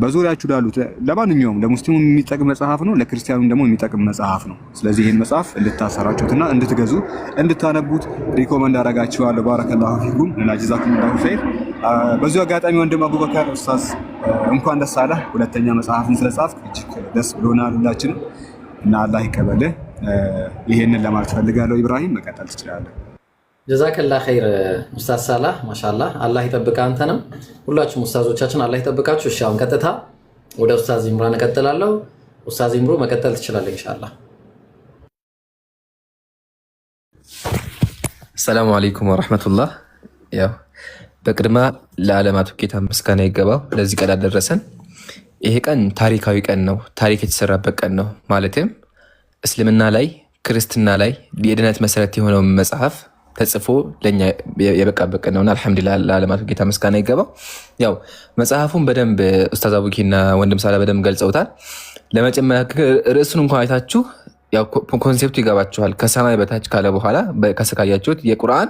በዙሪያችሁ ላሉት ለማንኛውም ለሙስሊሙ የሚጠቅም መጽሐፍ ነው፣ ለክርስቲያኑም ደግሞ የሚጠቅም መጽሐፍ ነው። ስለዚህ ይህን መጽሐፍ እንድታሰራጩትና እንድትገዙ እንድታነቡት ሪኮመንድ አደርጋችኋለሁ። ባረከላሁ ፊኩም እና ጀዛኩሙላሁ ኸይር። በዚሁ አጋጣሚ ወንድም አቡበከር ኡስታዝ እንኳን ደስ አለህ፣ ሁለተኛ መጽሐፍን ስለጻፍክ እጅግ ደስ ብሎናል ሁላችንም እና አላህ ይቀበልህ። ይሄንን ለማለት ፈልጋለሁ። ኢብራሂም መቀጠል ትችላለህ። ጀዛከላ ኸይር ኡስታዝ ሳላህ ማሻአላህ፣ አላህ ይጠብቅ አንተንም ሁላችሁም ኡስታዞቻችን አላህ ይጠብቃችሁ። እሺ አሁን ቀጥታ ወደ ኡስታዝ ኢምራን እቀጥላለሁ። ኡስታዝ ኢምሩ መቀጠል ትችላለህ ኢንሻአላህ። ሰላም አለይኩም ወራህመቱላህ። ያው በቅድማ ለዓለማቱ ጌታ ምስጋና ይገባው ለዚህ ቀን አደረሰን። ይሄ ቀን ታሪካዊ ቀን ነው፣ ታሪክ የተሰራበት ቀን ነው። ማለትም እስልምና ላይ ክርስትና ላይ የድነት መሰረት የሆነው መጽሐፍ ተጽፎ ለኛ የበቃበት ቀን ነውና አልሐምዱሊላህ ለዓለማቱ ጌታ ምስጋና ይገባው። ያው መጽሐፉን በደንብ ኡስታዝ አቡኪና ወንድም ሳላ በደንብ ገልጸውታል። ለመጨመር ርዕሱን እንኳን አይታችሁ ያው ኮንሴፕቱ ይገባችኋል። ከሰማይ በታች ካለ በኋላ ከሰካያችሁት የቁርአን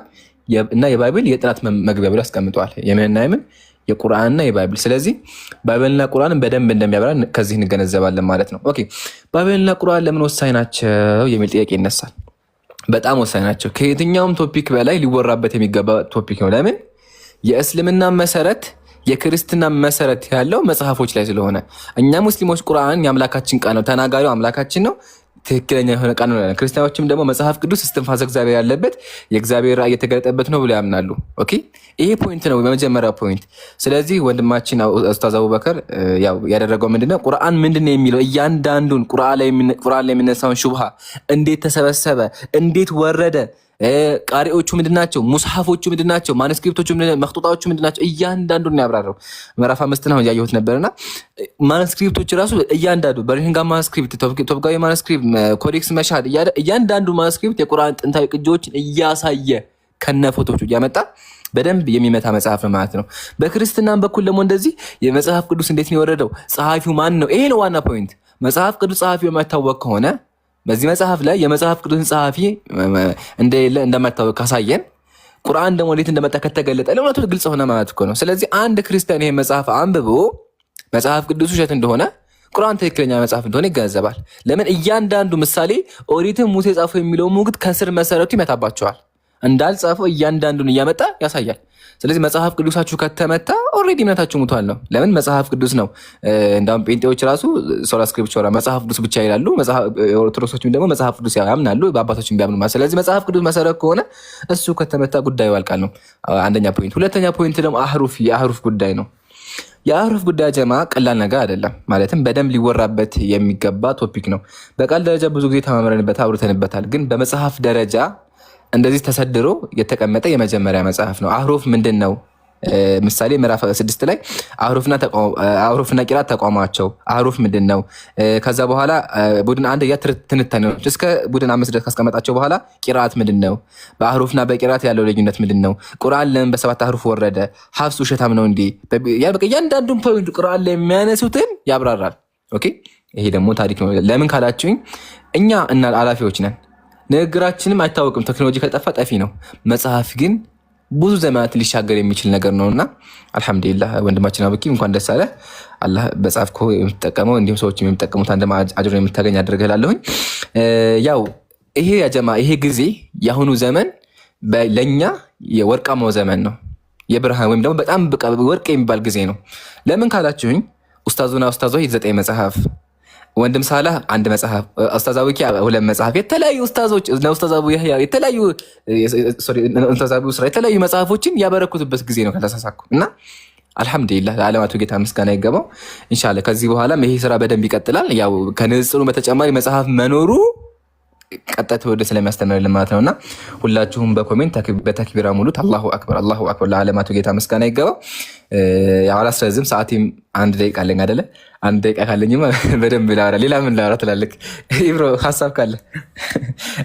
እና የባይብል የጥናት መግቢያ ብሎ አስቀምጠዋል። የምንና የምን የቁርአንና የባይብል። ስለዚህ ባይብልና ቁርአንን በደንብ እንደሚያበራ ከዚህ እንገነዘባለን ማለት ነው። ኦኬ ባይብልና ቁርአን ለምን ወሳኝ ናቸው የሚል ጥያቄ ይነሳል። በጣም ወሳኝ ናቸው። ከየትኛውም ቶፒክ በላይ ሊወራበት የሚገባ ቶፒክ ነው። ለምን? የእስልምና መሰረት የክርስትና መሰረት ያለው መጽሐፎች ላይ ስለሆነ እኛ ሙስሊሞች ቁርአን የአምላካችን ቃል ነው፣ ተናጋሪው አምላካችን ነው፣ ትክክለኛ የሆነ ቃል ነው። ክርስቲያኖችም ደግሞ መጽሐፍ ቅዱስ እስትንፋሰ እግዚአብሔር ያለበት የእግዚአብሔር ራእይ የተገለጠበት ነው ብሎ ያምናሉ። ኦኬ ይሄ ፖይንት ነው የመጀመሪያው ፖይንት። ስለዚህ ወንድማችን ኡስታዝ አቡበከር ያው ያደረገው ምንድነው ቁርአን ምንድነው የሚለው እያንዳንዱን ቁርአን ላይ የሚነሳውን ሹብሃ እንዴት ተሰበሰበ፣ እንዴት ወረደ፣ ቃሪዎቹ ምንድናቸው፣ ሙስሐፎቹ ምንድናቸው፣ ማኑስክሪፕቶቹ መክጡጣዎቹ ምንድናቸው፣ እያንዳንዱን ያብራራው። ምዕራፍ 5 ነው ያየሁት ነበርና ማኑስክሪፕቶች ራሱ እያንዳንዱ በርሂንጋም ማኑስክሪፕት፣ ቶብጋዊ ማኑስክሪፕት፣ ኮዴክስ መሻድ እያንዳንዱ ማኑስክሪፕት የቁርአን ጥንታዊ ቅጂዎችን እያሳየ ከነ ፎቶቹ እያመጣ በደንብ የሚመታ መጽሐፍ ነው ማለት ነው። በክርስትናም በኩል ደግሞ እንደዚህ የመጽሐፍ ቅዱስ እንዴት ነው የወረደው፣ ጸሐፊው ማን ነው? ይሄ ነው ዋና ፖይንት። መጽሐፍ ቅዱስ ጸሐፊው የማይታወቅ ከሆነ በዚህ መጽሐፍ ላይ የመጽሐፍ ቅዱስን ጸሐፊ እንደሌለ እንደማይታወቅ ካሳየን ቁርአን ደግሞ እንዴት እንደመጣ ከተገለጠ ለእውነቱ ግልጽ ሆነ ማለት እኮ ነው። ስለዚህ አንድ ክርስቲያን ይሄ መጽሐፍ አንብቦ መጽሐፍ ቅዱስ ውሸት እንደሆነ ቁርአን ትክክለኛ መጽሐፍ እንደሆነ ይገነዘባል። ለምን? እያንዳንዱ ምሳሌ ኦሪትን ሙሴ ጻፈው የሚለው ሙግት ከስር መሰረቱ ይመታባቸዋል። እንዳልጻፈው እያንዳንዱን እያመጣ ያሳያል። ስለዚህ መጽሐፍ ቅዱሳችሁ ከተመታ ኦልሬዲ እምነታችሁ ሙቷል ነው። ለምን? መጽሐፍ ቅዱስ ነው። እንዳውም ጴንጤዎች ራሱ ሶላ ስክሪፕቸራ መጽሐፍ ቅዱስ ብቻ ይላሉ። ኦርቶዶክሶችም ደግሞ መጽሐፍ ቅዱስ ያምናሉ፣ በአባቶችም ቢያምኑ ማለት። ስለዚህ መጽሐፍ ቅዱስ መሰረት ከሆነ እሱ ከተመታ ጉዳዩ ያልቃል ነው አንደኛ ፖይንት። ሁለተኛ ፖይንት ደግሞ የአህሩፍ ጉዳይ ነው። የአህሩፍ ጉዳይ ጀማ ቀላል ነገር አይደለም። ማለትም በደንብ ሊወራበት የሚገባ ቶፒክ ነው። በቃል ደረጃ ብዙ ጊዜ ተማምረንበት አውርተንበታል። ግን በመጽሐፍ ደረጃ እንደዚህ ተሰድሮ የተቀመጠ የመጀመሪያ መጽሐፍ ነው። አህሩፍ ምንድን ነው? ምሳሌ ምዕራፍ 6 ላይ አህሩፍና ቂራት ተቋማቸው አህሩፍ ምንድን ነው? ከዛ በኋላ ቡድን 1 ትንታኔዎች እስከ ቡድን 5 ድረስ ካስቀመጣቸው በኋላ ቂራት ምንድን ነው? በአህሩፍና በቂራት ያለው ልዩነት ምንድን ነው? ቁርአን ለምን በ7 አህሩፍ ወረደ? ሀፍስ ውሸታም ነው እንዴ? እያንዳንዱን ፖይንት ቁርአን ላይ የሚያነሱትን ያብራራል። ኦኬ ይሄ ደግሞ ታሪክ ነው። ለምን ካላችሁኝ እኛ እና አላፊዎች ነን። ንግግራችንም አይታወቅም። ቴክኖሎጂ ከጠፋ ጠፊ ነው። መጽሐፍ ግን ብዙ ዘመናት ሊሻገር የሚችል ነገር ነውና አልሐምዱሊላህ ወንድማችን አቡኪ እንኳን ደስ አለ። አላህ በጻፍኮ የምትጠቀመው እንዲሁም ሰዎች የሚጠቀሙት አንደማ አጅር የምታገኝ አድርገላለሁኝ። ያው ይሄ ያጀማ ይሄ ጊዜ የአሁኑ ዘመን ለኛ የወርቃማው ዘመን ነው። የብርሃን ወይም ደግሞ በጣም ወርቅ የሚባል ጊዜ ነው። ለምን ካላችሁኝ ኡስታዙና ኡስታዞች 9 መጽሐፍ፣ ወንድም ሳላህ 1 መጽሐፍ፣ ኡስታዝ አቡኪ 2 መጽሐፍ፣ የተለያዩ ኡስታዞች እና ኡስታዝ አቡ ያህያ የተለያዩ የተለያዩ መጽሐፎችን ያበረኩትበት ጊዜ ነው ከተሳሳኩ እና አልሐምዱሊላህ ለዓለማቱ ጌታ ምስጋና ይገባው። ኢንሻአላህ ከዚህ በኋላም ይሄ ስራ በደንብ ይቀጥላል። ያው ከንጽሩ በተጨማሪ መጽሐፍ መኖሩ ቀጣይ ወደ ስለሚያስተምርልን ማለት ነውና ሁላችሁም በኮሜንት በተክቢራ ሙሉት። አላሁ አክበር አላሁ አክበር። ለዓለማቱ ጌታ ምስጋና ይገባው። ያው አላስረዝም፣ ሰዓቴም 1 ደቂቃ አለኝ አይደለ? 1 ደቂቃ ካለኝማ በደንብ ላወራ። ሌላ ምን ላወራ ትላለህ ኢብሮ? ሀሳብ ካለ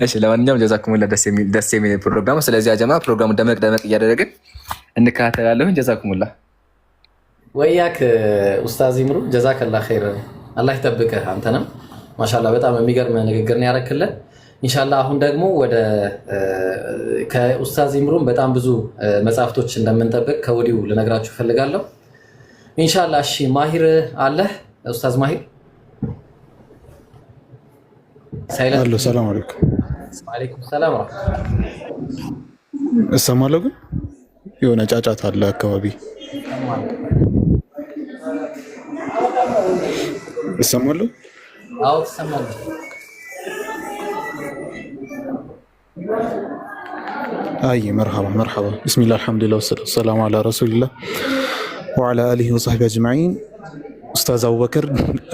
እሺ። ለማንኛውም ጀዛኩሙላህ ደስ የሚል ፕሮግራም። ስለዚህ አጀማ ፕሮግራሙ ደመቅ እያደረግን እንከታተላለሁኝ። ጀዛኩሙላህ ወያክ ኡስታዝ ኢምሩ ጀዛከላህ ኸይር። አላህ ይጠብቅህ አንተንም ማሻአላህ በጣም የሚገርም ንግግር ነው ያረክልን። ኢንሻአላህ አሁን ደግሞ ወደ ከኡስታዝ ኢምሩን በጣም ብዙ መጽሐፍቶች እንደምንጠብቅ ከወዲሁ ልነግራችሁ ፈልጋለሁ ኢንሻአላህ። እሺ ማሂር አለ ኡስታዝ ማሂር ሳይለንት አሎ። ሰላም አለይኩም። ወአለይኩም ሰላም ወራህመቱላህ። እሰማለሁ ግን የሆነ ጫጫታ አለ አካባቢ። እሰማለሁ። አዎ ትሰማለህ። አይ መርሐባ መርሐባ። ቢስሚላህ አልሐምዱሊላህ ወሰላቱ ወሰላሙ ዐላ ረሱሊላህ ወዐላ አሊሂ ወሰህቢሂ አጅመዒን። ኡስታዝ አቡበከር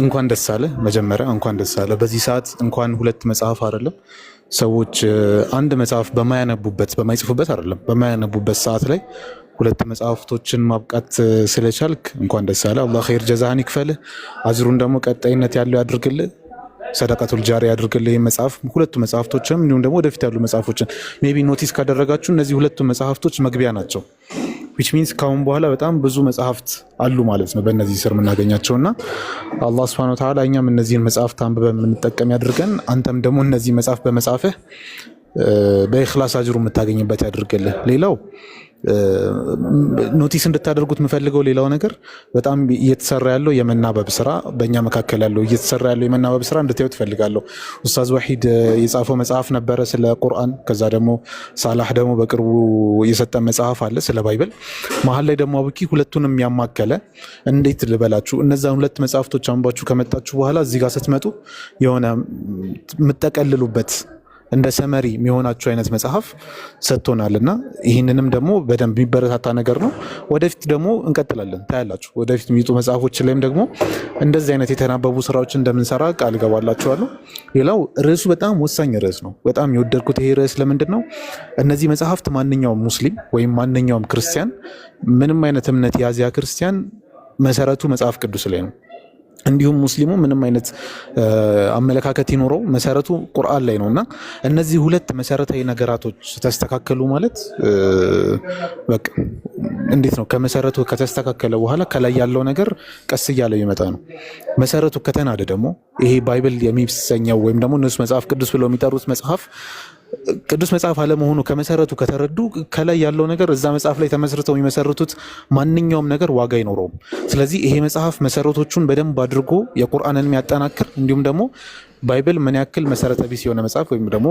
እንኳን ደስ አለ። መጀመሪያ እንኳን ደስ አለ። በዚህ ሰዓት እንኳን 2 መጽሐፍ አይደለም ሰዎች 1 መጽሐፍ በማይጽፉበት አይደለም በማያነቡበት ሰዓት ላይ 2 መጽሐፍቶችን ማብቃት ስለቻልክ እንኳን ደስ አለ። አላህ ኸይር ጀዛህን ይክፈልህ። አጅሩን ደግሞ ቀጣይነት ያለው ያድርግልህ። ሰደቀቱል ጃሪያ ያድርግልህ። መጽሐፍ 2 መጽሐፍቶችም እንዲሁም ደግሞ ወደፊት ያሉ መጽሐፎችን ሜቢ ኖቲስ ካደረጋችሁ እነዚህ 2 መጽሐፍቶች መግቢያ ናቸው። which means ካሁን በኋላ በጣም ብዙ መጽሐፍት አሉ ማለት ነው በእነዚህ ስር የምናገኛቸውና አላህ Subhanahu Wa Ta'ala እኛም እነዚህን መጽሐፍት አንብበን የምንጠቀም ያድርገን። አንተም ደግሞ እነዚህ መጽሐፍ በመጻፍህ በኢኽላስ አጅሩ የምታገኝበት ያድርግልህ። ሌላው ኖቲስ እንድታደርጉት የምፈልገው ሌላው ነገር በጣም እየተሰራ ያለው የመናበብ ስራ በእኛ መካከል ያለው እየተሰራ ያለው የመናበብ ስራ እንድታዩት ፈልጋለሁ። ኡስታዝ ወሒድ የጻፈው መጽሐፍ ነበረ ስለ ቁርአን። ከዛ ደግሞ ሳላህ ደግሞ በቅርቡ የሰጠ መጽሐፍ አለ ስለ ባይብል። መሀል ላይ ደግሞ አብኪ ሁለቱንም ያማከለ እንዴት ልበላችሁ እነዛን 2 መጽሐፍቶች አንባችሁ ከመጣችሁ በኋላ እዚህ ጋር ስትመጡ የሆነ የምትጠቀልሉበት እንደ ሰመሪ የሚሆናችሁ አይነት መጽሐፍ ሰጥቶናልና ይህንንም ደግሞ በደንብ የሚበረታታ ነገር ነው። ወደፊት ደግሞ እንቀጥላለን ታያላችሁ። ወደፊት የሚጡ መጽሐፎች ላይም ደግሞ እንደዚህ አይነት የተናበቡ ስራዎች እንደምንሰራ ቃል ገባላችኋለሁ። ሌላው ርዕሱ በጣም ወሳኝ ርዕስ ነው። በጣም የወደድኩት ይሄ ርዕስ ለምንድን ነው? እነዚህ መጽሐፍት ማንኛውም ሙስሊም ወይም ማንኛውም ክርስቲያን ምንም አይነት እምነት የያዘ ክርስቲያን መሰረቱ መጽሐፍ ቅዱስ ላይ ነው። እንዲሁም ሙስሊሙ ምንም አይነት አመለካከት ይኖረው መሰረቱ ቁርአን ላይ ነውና እነዚህ 2 መሰረታዊ ነገራቶች ተስተካከሉ ማለት በቃ እንዴት ነው ከመሰረቱ ከተስተካከለ በኋላ ከላይ ያለው ነገር ቀስ እያለ ይመጣ ነው። መሰረቱ ከተናደ ደግሞ ይሄ ባይብል የሚሰኘው ወይም ደግሞ እነሱ መጽሐፍ ቅዱስ ብለው የሚጠሩት መጽሐፍ ቅዱስ መጽሐፍ አለመሆኑ ከመሰረቱ ከተረዱ ከላይ ያለው ነገር እዛ መጽሐፍ ላይ ተመስርተው የሚመሰርቱት ማንኛውም ነገር ዋጋ አይኖረውም። ስለዚህ ይሄ መጽሐፍ መሰረቶቹን በደንብ አድርጎ የቁርአንን የሚያጠናክር እንዲሁም ደግሞ ባይብል ምን ያክል መሰረተ ቢስ የሆነ መጽሐፍ ወይም ደግሞ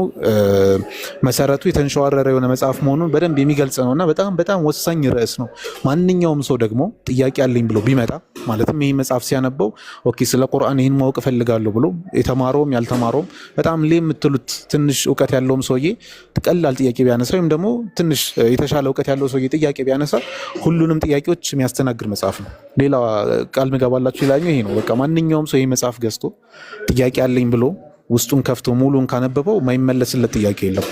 መሰረቱ የተንሸዋረረ የሆነ መጽሐፍ መሆኑን በደንብ የሚገልጽ ነውና በጣም ወሳኝ ርዕስ ነው። ማንኛውም ሰው ደግሞ ጥያቄ አለኝ ብሎ ቢመጣ ማለትም ይሄ መጽሐፍ ሲያነበው ኦኬ ስለ ቁርአን ይሄን ማወቅ እፈልጋለሁ ብሎ የተማረውም ያልተማረውም በጣም የምትሉት ትንሽ ዕውቀት ያለውም ሰውዬ ቀላል ጥያቄ ቢያነሳ ወይም ደግሞ ትንሽ የተሻለ ዕውቀት ያለው ሰውዬ ጥያቄ ቢያነሳ ሁሉንም ጥያቄዎች የሚያስተናግድ መጽሐፍ ነው። ሌላ ቃል ምገባላችሁ ይላልኝ ይሄ ነው። በቃ ማንኛውም ሰው ይሄ መጽሐፍ ገዝቶ ጥያቄ አለኝ ብሎ ውስጡን ከፍቶ ሙሉን ካነበበው የማይመለስለት ጥያቄ የለም።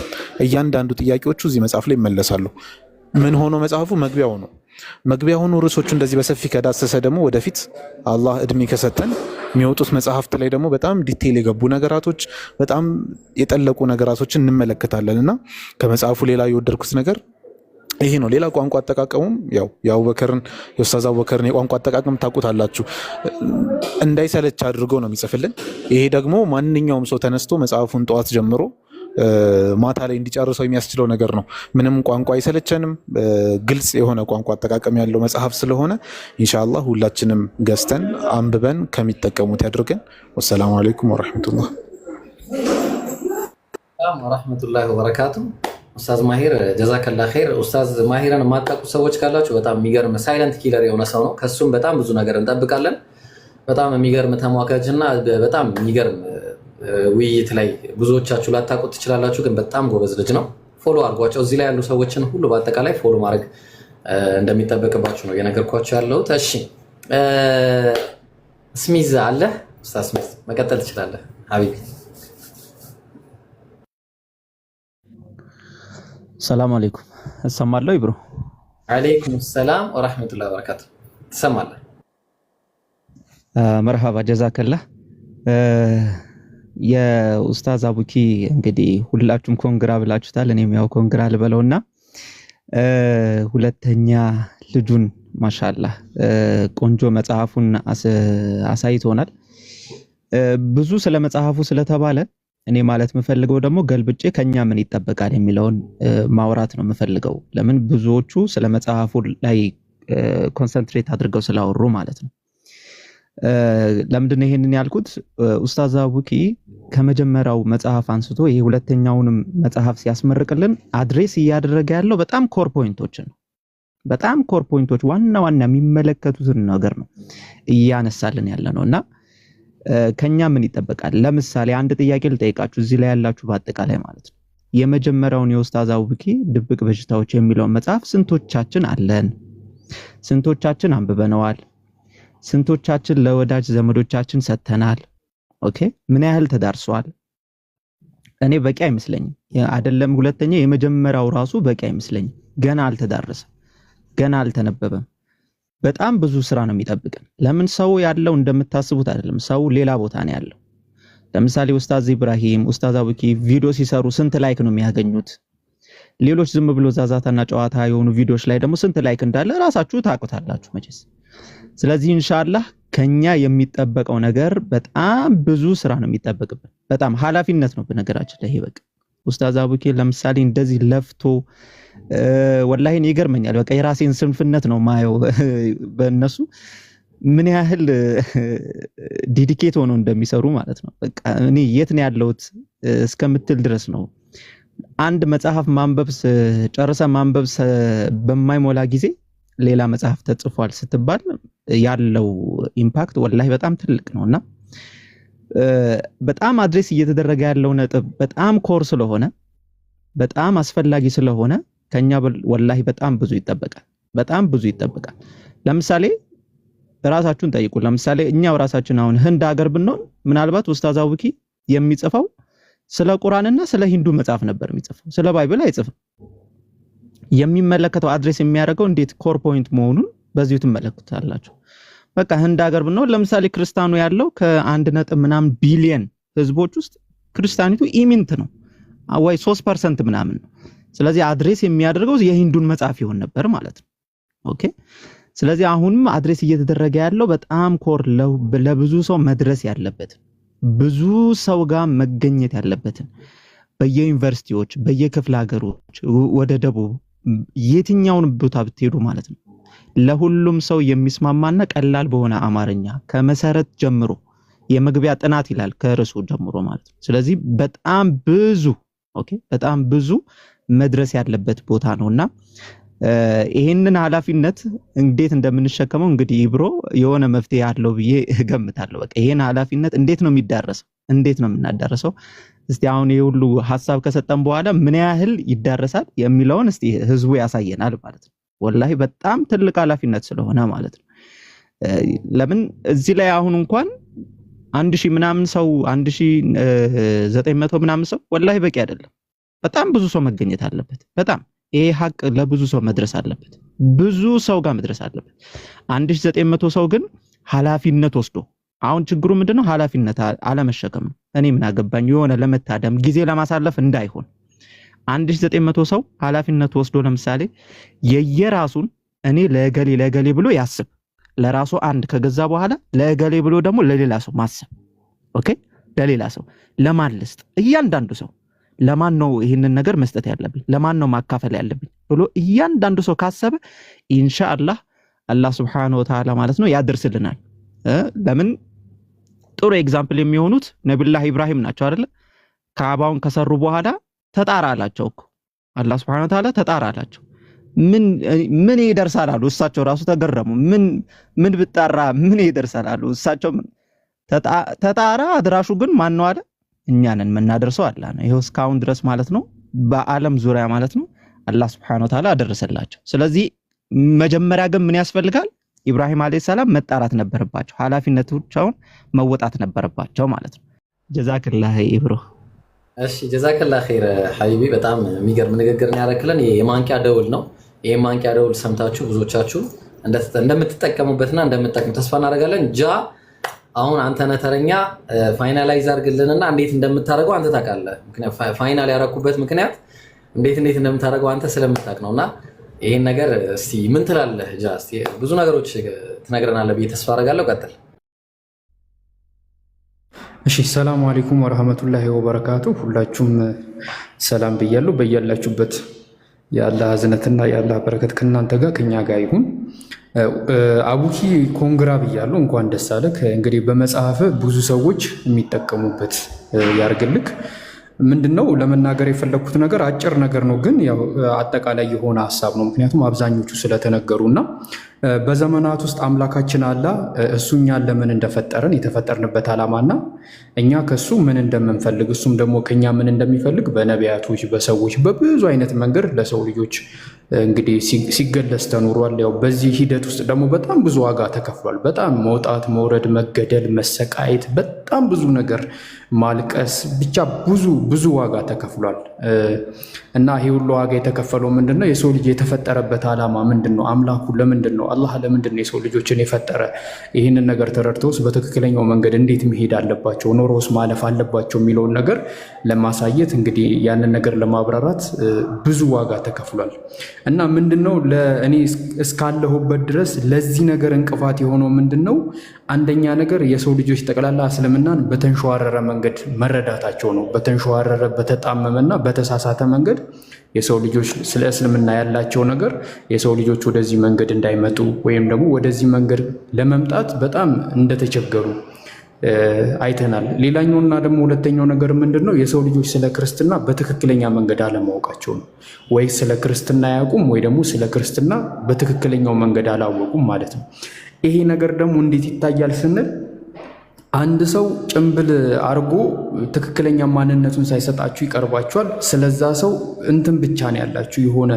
እያንዳንዱ ጥያቄዎቹ እዚህ መጽሐፍ ላይ ይመለሳሉ። ምን ሆኖ መጽሐፉ መግቢያው ነው። መግቢያ ሆኖ ርዕሶቹ እንደዚህ በሰፊ ከዳሰሰ ደግሞ ወደፊት አላህ እድሜ ከሰጠን የሚወጡት መጽሐፍት ላይ ደግሞ በጣም ዲቴይል የገቡ ነገራቶች በጣም የጠለቁ ነገራቶችን እንመለከታለንና ከመጽሐፉ ሌላ የወደድኩት ነገር ይሄ ነው። ሌላ ቋንቋ አጠቃቀሙም ያው የአቡበከርን የኡስታዝ አቡበከርን የቋንቋ አጠቃቀም ታውቁታላችሁ። እንዳይሰለች አድርገው ነው የሚጽፍልን። ይሄ ደግሞ ማንኛውም ሰው ተነስቶ መጽሐፉን ጠዋት ጀምሮ ማታ ላይ እንዲጨርሰው የሚያስችለው ነገር ነው። ምንም ቋንቋ አይሰለቸንም። ግልጽ የሆነ ቋንቋ አጠቃቀም ያለው መጽሐፍ ስለሆነ ኢንሻአላህ ሁላችንም ገዝተን አንብበን ከሚጠቀሙት ያድርገን። ወሰላሙ አለይኩም ወራህመቱላህ ወበረካቱ። ኡስታዝ ማሂር ጀዛከላ ኸይር። ኡስታዝ ማሂርን የማታውቁ ሰዎች ካላችሁ በጣም የሚገርም ሳይለንት ኪለር የሆነ ሰው ነው። ከሱም በጣም ብዙ ነገር እንጠብቃለን። በጣም የሚገርም ተሟጋጅ እና በጣም የሚገርም ውይይት ላይ ብዙዎቻችሁ ላታውቁት ትችላላችሁ፣ ግን በጣም ጎበዝ ልጅ ነው። ፎሎ አድርጓቸው። እዚህ ላይ ያሉ ሰዎችን ሁሉ በአጠቃላይ ፎሎ ማድረግ እንደሚጠበቅባችሁ ነው የነገርኳችሁ ያለሁት። እሺ ስሚዝ አለ ኡስታዝ ስሚዝ መቀጠል ትችላለህ ሀቢቢ። ሰላም አለይኩም እሰማለሁ ይብሮ። አለይኩም ሰላም ወራህመቱላሂ ወበረካቱ። ትሰማለህ? መርሃባ ጀዛከላ። የኡስታዝ አቡኪ እንግዲህ ሁላችሁም ኮንግራ ብላችሁታል። እኔም ያው ኮንግራ ልበለውና ሁለተኛ ልጁን ማሻአላህ ቆንጆ መጽሐፉን አሳይቶናል። ብዙ ስለ መጽሐፉ ስለተባለ እኔ ማለት የምፈልገው ደግሞ ገልብጬ ከኛ ምን ይጠበቃል የሚለውን ማውራት ነው የምፈልገው። ለምን ብዙዎቹ ስለ መጽሐፉ ላይ ኮንሰንትሬት አድርገው ስላወሩ ማለት ነው። ለምንድን ነው ይሄንን ያልኩት? ኡስታዝ አቡኪ ከመጀመሪያው መጽሐፍ አንስቶ ይሄ ሁለተኛውንም መጽሐፍ ሲያስመርቅልን አድሬስ እያደረገ ያለው በጣም ኮር ፖይንቶችን ነው። በጣም ኮር ፖይንቶች ዋና ዋና የሚመለከቱትን ነገር ነው እያነሳልን ያለ ነውና ከኛ ምን ይጠበቃል? ለምሳሌ አንድ ጥያቄ ልጠይቃችሁ እዚህ ላይ ያላችሁ በአጠቃላይ ማለት ነው። የመጀመሪያውን የኡስታዝ አቡበኪ ድብቅ በሽታዎች የሚለውን መጽሐፍ ስንቶቻችን አለን? ስንቶቻችን አንብበነዋል? ስንቶቻችን ለወዳጅ ዘመዶቻችን ሰጥተናል? ኦኬ ምን ያህል ተዳርሷል? እኔ በቂ አይመስለኝም። አይደለም ሁለተኛ የመጀመሪያው ራሱ በቂ አይመስለኝም። ገና አልተዳረሰም፣ ገና አልተነበበም። በጣም ብዙ ስራ ነው የሚጠብቀን። ለምን ሰው ያለው እንደምታስቡት አይደለም። ሰው ሌላ ቦታ ነው ያለው። ለምሳሌ ኡስታዝ ኢብራሂም ኡስታዝ አቡበኪ ቪዲዮ ሲሰሩ ስንት ላይክ ነው የሚያገኙት? ሌሎች ዝም ብሎ ዛዛታና ጨዋታ የሆኑ ቪዲዮዎች ላይ ደግሞ ስንት ላይክ እንዳለ ራሳችሁ ታውቁታላችሁ መቼስ። ስለዚህ ኢንሻአላህ ከኛ የሚጠበቀው ነገር በጣም ብዙ ስራ ነው የሚጠበቅብን። በጣም ኃላፊነት ነው በነገራችን ላይ። በቃ ኡስታዝ አቡበኪ ለምሳሌ እንደዚህ ለፍቶ ወላሂ ይገርመኛል። በቃ የራሴን ስንፍነት ነው ማየው በእነሱ ምን ያህል ዲዲኬት ሆነው እንደሚሰሩ ማለት ነው። በቃ እኔ የት ነው ያለሁት እስከምትል ድረስ ነው። አንድ መጽሐፍ ማንበብ ጨርሰ ማንበብ በማይሞላ ጊዜ ሌላ መጽሐፍ ተጽፏል ስትባል ያለው ኢምፓክት ወላሂ በጣም ትልቅ ነውና በጣም አድሬስ እየተደረገ ያለው ነጥብ በጣም ኮር ስለሆነ በጣም አስፈላጊ ስለሆነ ከኛ ወላሂ በጣም ብዙ ይጠበቃል። በጣም ብዙ ይጠበቃል። ለምሳሌ ራሳችሁን ጠይቁ። ለምሳሌ እኛው ራሳችን አሁን ህንድ ሀገር ብንሆን ምናልባት ኡስታዝ አቡበኪ የሚጽፈው ስለ ቁርአንና ስለ ሂንዱ መጽሐፍ ነበር የሚጽፈው። ስለ ባይብል አይጽፍም። የሚመለከተው አድሬስ የሚያደርገው እንዴት ኮር ፖይንት መሆኑን በዚሁ ትመለከታላችሁ። በቃ ህንድ ሀገር ብንሆን ለምሳሌ ክርስቲያኑ ያለው ከ1.ምናምን ቢሊየን ህዝቦች ውስጥ ክርስቲያኒቱ ኢሚንት ነው ወይ 3% ምናምን ነው። ስለዚህ አድሬስ የሚያደርገው የሂንዱን መጽሐፍ ይሆን ነበር ማለት ነው። ኦኬ ስለዚህ አሁንም አድሬስ እየተደረገ ያለው በጣም ኮር ለብዙ ሰው መድረስ ያለበት ብዙ ሰው ጋር መገኘት ያለበት በየዩኒቨርሲቲዎች በየክፍለ ሀገሮች ወደ ደቡብ የትኛውን ቦታ ብትሄዱ ማለት ነው ለሁሉም ሰው የሚስማማና ቀላል በሆነ አማርኛ ከመሰረት ጀምሮ የመግቢያ ጥናት ይላል ከርሱ ጀምሮ ማለት ነው። ስለዚህ በጣም ብዙ በጣም ብዙ መድረስ ያለበት ቦታ ነውና ይሄንን ኃላፊነት እንዴት እንደምንሸከመው እንግዲህ ኢብሮ የሆነ መፍትሄ ያለው ብዬ እገምታለሁ። በቃ ይሄን ኃላፊነት እንዴት ነው የሚዳረሰው? እንዴት ነው የምናዳርሰው? እስቲ አሁን ይሄ ሁሉ ሐሳብ ከሰጠን በኋላ ምን ያህል ይዳረሳል የሚለውን እስቲ ህዝቡ ያሳየናል ማለት ነው። ወላሂ በጣም ትልቅ ኃላፊነት ስለሆነ ማለት ነው። ለምን እዚህ ላይ አሁን እንኳን 1000 ምናምን ሰው 1900 ምናምን ሰው ወላሂ በቂ አይደለም። በጣም ብዙ ሰው መገኘት አለበት። በጣም ይሄ ሀቅ ለብዙ ሰው መድረስ አለበት። ብዙ ሰው ጋር መድረስ አለበት። 1900 ሰው ግን ኃላፊነት ወስዶ አሁን ችግሩ ምንድነው? ኃላፊነት አለመሸከም ነው። እኔ ምን አገባኝ የሆነ ለመታደም ጊዜ ለማሳለፍ እንዳይሆን 1900 ሰው ኃላፊነት ወስዶ ለምሳሌ የየራሱን እኔ ለገሌ ብሎ ያስብ። ለራሱ አንድ ከገዛ በኋላ ለገሌ ብሎ ደግሞ ለሌላ ሰው ማሰብ። ኦኬ ለሌላ ሰው ለማን ልስጥ? እያንዳንዱ ሰው ለማን ነው ይሄንን ነገር መስጠት ያለብኝ? ለማን ነው ማካፈል ያለብኝ ብሎ እያንዳንዱ ሰው ካሰበ ኢንሻአላህ አላህ Subhanahu Wa Ta'ala ማለት ነው ያደርስልናል። ለምን ጥሩ ኤግዛምፕል የሚሆኑት ነብዩላህ ኢብራሂም ናቸው አይደል? ካዕባውን ከሰሩ በኋላ ተጣራ አላቸው እኮ አላህ ሱብሓነሁ ወተዓላ ተጣራ አላቸው። ምን ይደርሳል አሉ። እሳቸው ራሱ ተገረሙ። ምን ብጣራ ምን ይደርሳል አሉ። እሳቸው ተጣራ አድራሹ ግን ማን ነው አለ። እኛ ነን የምናደርሰው አላህ ነው። ይሄው እስካሁን ድረስ ማለት ነው በዓለም ዙሪያ ማለት ነው አላህ ሱብሓነሁ ወተዓላ አደረሰላቸው። ስለዚህ መጀመሪያ ግን ምን ያስፈልጋል? ኢብራሂም አለይሂ ሰላም መጣራት ነበረባቸው፣ ኃላፊነታቸውን መወጣት ነበረባቸው ማለት ነው። ጀዛከላህ ኢብሮ። እሺ ጀዛከላህ ኸይር ሐቢቢ፣ በጣም የሚገርም ንግግር ነው ያደረክልን። የማንቂያ ደውል ነው። ይሄ ማንቂያ ደውል ሰምታችሁ ብዙዎቻችሁ እንደምትጠቀሙበትና እንደምትጠቅሙ ተስፋ እናደርጋለን። አሁን አንተ ነህ ተረኛ፣ ፋይናላይዝ አድርግልንና እንዴት እንደምታደርገው አንተ ታውቃለህ። ፋይናል ያደረኩበት ምክንያት እንዴት እንደምታደርገው አንተ ስለምታውቅ ነውና ይሄን ነገር እስቲ ምን ትላለህ? እስቲ ብዙ ነገሮች ትነግረናለህ ብዬ ተስፋ አደርጋለሁ። ቀጥል። እሺ ሰላም አለይኩም ወራህመቱላሂ ወበረካቱ። ሁላችሁም ሰላም ብያለሁ። በያላችሁበት የአላህ እዝነትና የአላህ በረከት ከእናንተ ጋር ከኛ ጋር ይሁን። አቡኪ ኮንግራ ብያለሁ። እንኳን ደስ አለህ። እንግዲህ በመጽሐፍ ብዙ ሰዎች የሚጠቀሙበት ያርግልክ። ምንድነው ለመናገር የፈለኩት ነገር አጭር ነገር ነው፣ ግን ያው አጠቃላይ የሆነ ሐሳብ ነው። ምክንያቱም አብዛኞቹ ስለተነገሩና በዘመናት ውስጥ አምላካችን አላህ እሱ እኛን ለምን እንደፈጠረን የተፈጠርንበት ዓላማና እኛ ከሱ ምን እንደምንፈልግ እሱም ደግሞ ከኛ ምን እንደሚፈልግ በነቢያቶች በሰዎች በብዙ አይነት መንገድ ለሰው ልጆች እንግዲህ ሲገለጽ ተኖሯል። ያው በዚህ ሂደት ውስጥ ደግሞ በጣም ብዙ ዋጋ ተከፍሏል። በጣም መውጣት፣ መውረድ፣ መገደል፣ መሰቃየት፣ በጣም ብዙ ነገር ማልቀስ፣ ብቻ ብዙ ዋጋ ተከፍሏል። እና ይሄ ሁሉ ዋጋ የተከፈለው ምንድነው? የሰው ልጅ የተፈጠረበት ዓላማ ምንድነው? አምላኩ ለምንድነው? አላህ ለምንድነው የሰው ልጆችን የፈጠረ? ይህንን ነገር ተረድተውስ በትክክለኛው መንገድ እንዴት መሄድ አለባቸው፣ ኖሮስ ማለፍ አለባቸው የሚለውን ነገር ለማሳየት እንግዲህ ያንን ነገር ለማብራራት ብዙ ዋጋ ተከፍሏል። እና ምንድነው ለእኔ እስካለሁበት ድረስ ለዚህ ነገር እንቅፋት የሆነው ምንድነው? አንደኛ ነገር የሰው ልጆች ጠቅላላ እስልምናን በተንሸዋረረ መንገድ መረዳታቸው ነው። በተንሸዋረረ በተጣመመና በተሳሳተ መንገድ የሰው ልጆች ስለ እስልምና ያላቸው ነገር የሰው ልጆች ወደዚህ መንገድ እንዳይመጡ ወይም ደግሞ ወደዚህ መንገድ ለመምጣት በጣም እንደተቸገሩ አይተናል። ሌላኛውና ደግሞ ሁለተኛው ነገር ምንድነው? የሰው ልጆች ስለ ክርስትና በትክክለኛ መንገድ አለማወቃቸው ነው። ወይ ስለ ክርስትና አያውቁም ወይ ደግሞ ስለ ክርስትና በትክክለኛው መንገድ አላወቁም ማለት ነው። ይሄ ነገር ደግሞ እንዴት ይታያል ስንል አንድ ሰው ጭምብል አርጎ ትክክለኛ ማንነቱን ሳይሰጣችሁ ይቀርባችኋል። ስለዛ ሰው እንትን ብቻ ነው ያላችሁ፣ የሆነ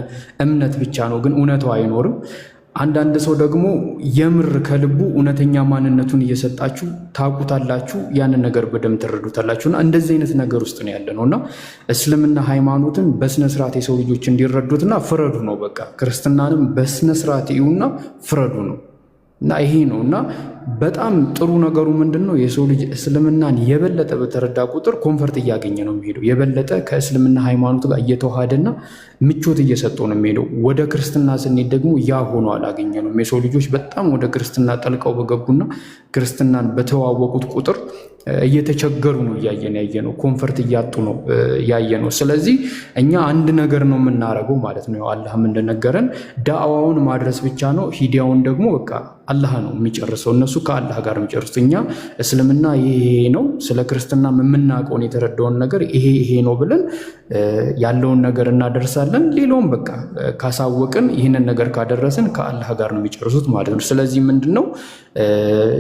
እምነት ብቻ ነው፣ ግን እውነታው አይኖርም። አንዳንድ ሰው ደግሞ የምር ከልቡ እውነተኛ ማንነቱን እየሰጣችሁ ታውቁታላችሁ፣ ያንን ነገር በደንብ ትረዱታላችሁና እንደዚህ አይነት ነገር ውስጥ ነው ያለ ነውና እስልምና ሃይማኖትን በስነስርዓት የሰው ልጆች እንዲረዱትና ፍረዱ ነው። በቃ ክርስትናንም በስነስርዓት ይዩና ፍረዱ ነው። እና ይሄ ነው እና በጣም ጥሩ ነገሩ ምንድነው? የሰው ልጅ እስልምናን የበለጠ በተረዳ ቁጥር ኮንፈርት እያገኘ ነው የሚሄደው። የበለጠ ከእስልምና ሃይማኖት ጋር እየተዋሃደና ምቾት እየሰጠው ነው የሚሄደው። ወደ ክርስትና ስንሄድ ደግሞ ያ ሆኖ አላገኘ ነው። የሰው ልጆች በጣም ወደ ክርስትና ጠልቀው በገቡና ክርስትናን በተዋወቁት ቁጥር እየተቸገሩ ነው እያየን ያየ ነው። ኮንፈርት እያጡ ነው ያየ ነው። ስለዚህ እኛ አንድ ነገር ነው የምናደርገው ማለት ነው። አላህም እንደነገረን ዳዕዋውን ማድረስ ብቻ ነው። ሂዳውን ደግሞ በቃ አላህ ነው የሚጨርሰው። እነሱ ከአላህ ጋር የሚጨርሱት። እኛ እስልምና ይሄ ነው፣ ስለ ክርስትና የምናውቀውን የተረዳውን ነገር ይሄ ነው ብለን ያለውን ነገር እናደርሳለን። ሌላውም በቃ ካሳወቅን ይህንን ነገር ካደረስን ከአላህ ጋር ነው የሚጨርሱት ማለት ነው። ስለዚህ ምንድን ነው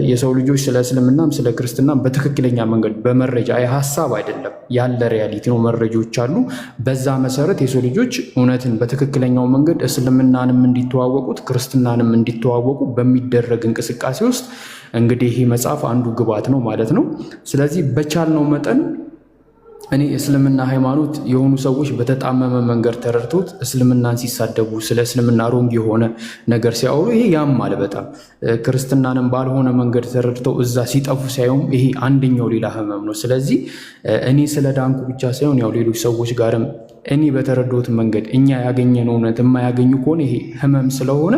የሰው ልጆች ስለ እስልምናም ስለ ክርስትናም በትክክለኛ መንገድ በመረጃ ሀሳብ አይደለም ያለ ሪያሊቲ ነው፣ መረጃዎች አሉ። በዛ መሰረት የሰው ልጆች እውነትን በትክክለኛው መንገድ እስልምናንም እንዲተዋወቁት ክርስትናንም እንዲተዋወቁ በሚደረግ እንቅስቃሴ ውስጥ እንግዲህ ይህ መጽሐፍ አንዱ ግብዓት ነው ማለት ነው። ስለዚህ በቻልነው መጠን እኔ እስልምና ሃይማኖት የሆኑ ሰዎች በተጣመመ መንገድ ተረድቶት እስልምናን ሲሳደቡ ስለ እስልምና ሮንግ የሆነ ነገር ሲያወሩ ይሄ ያማል በጣም። ክርስትናንም ባልሆነ መንገድ ተረድተው እዛ ሲጠፉ ሳይሆን ይሄ አንደኛው ሌላ ህመም ነው። ስለዚህ እኔ ስለ ዳንኩ ብቻ ሳይሆን ያው ሌሎች ሰዎች ጋርም እኔ በተረዳሁት መንገድ እኛ ያገኘነው እውነት የማያገኙ ከሆነ ይሄ ህመም ስለሆነ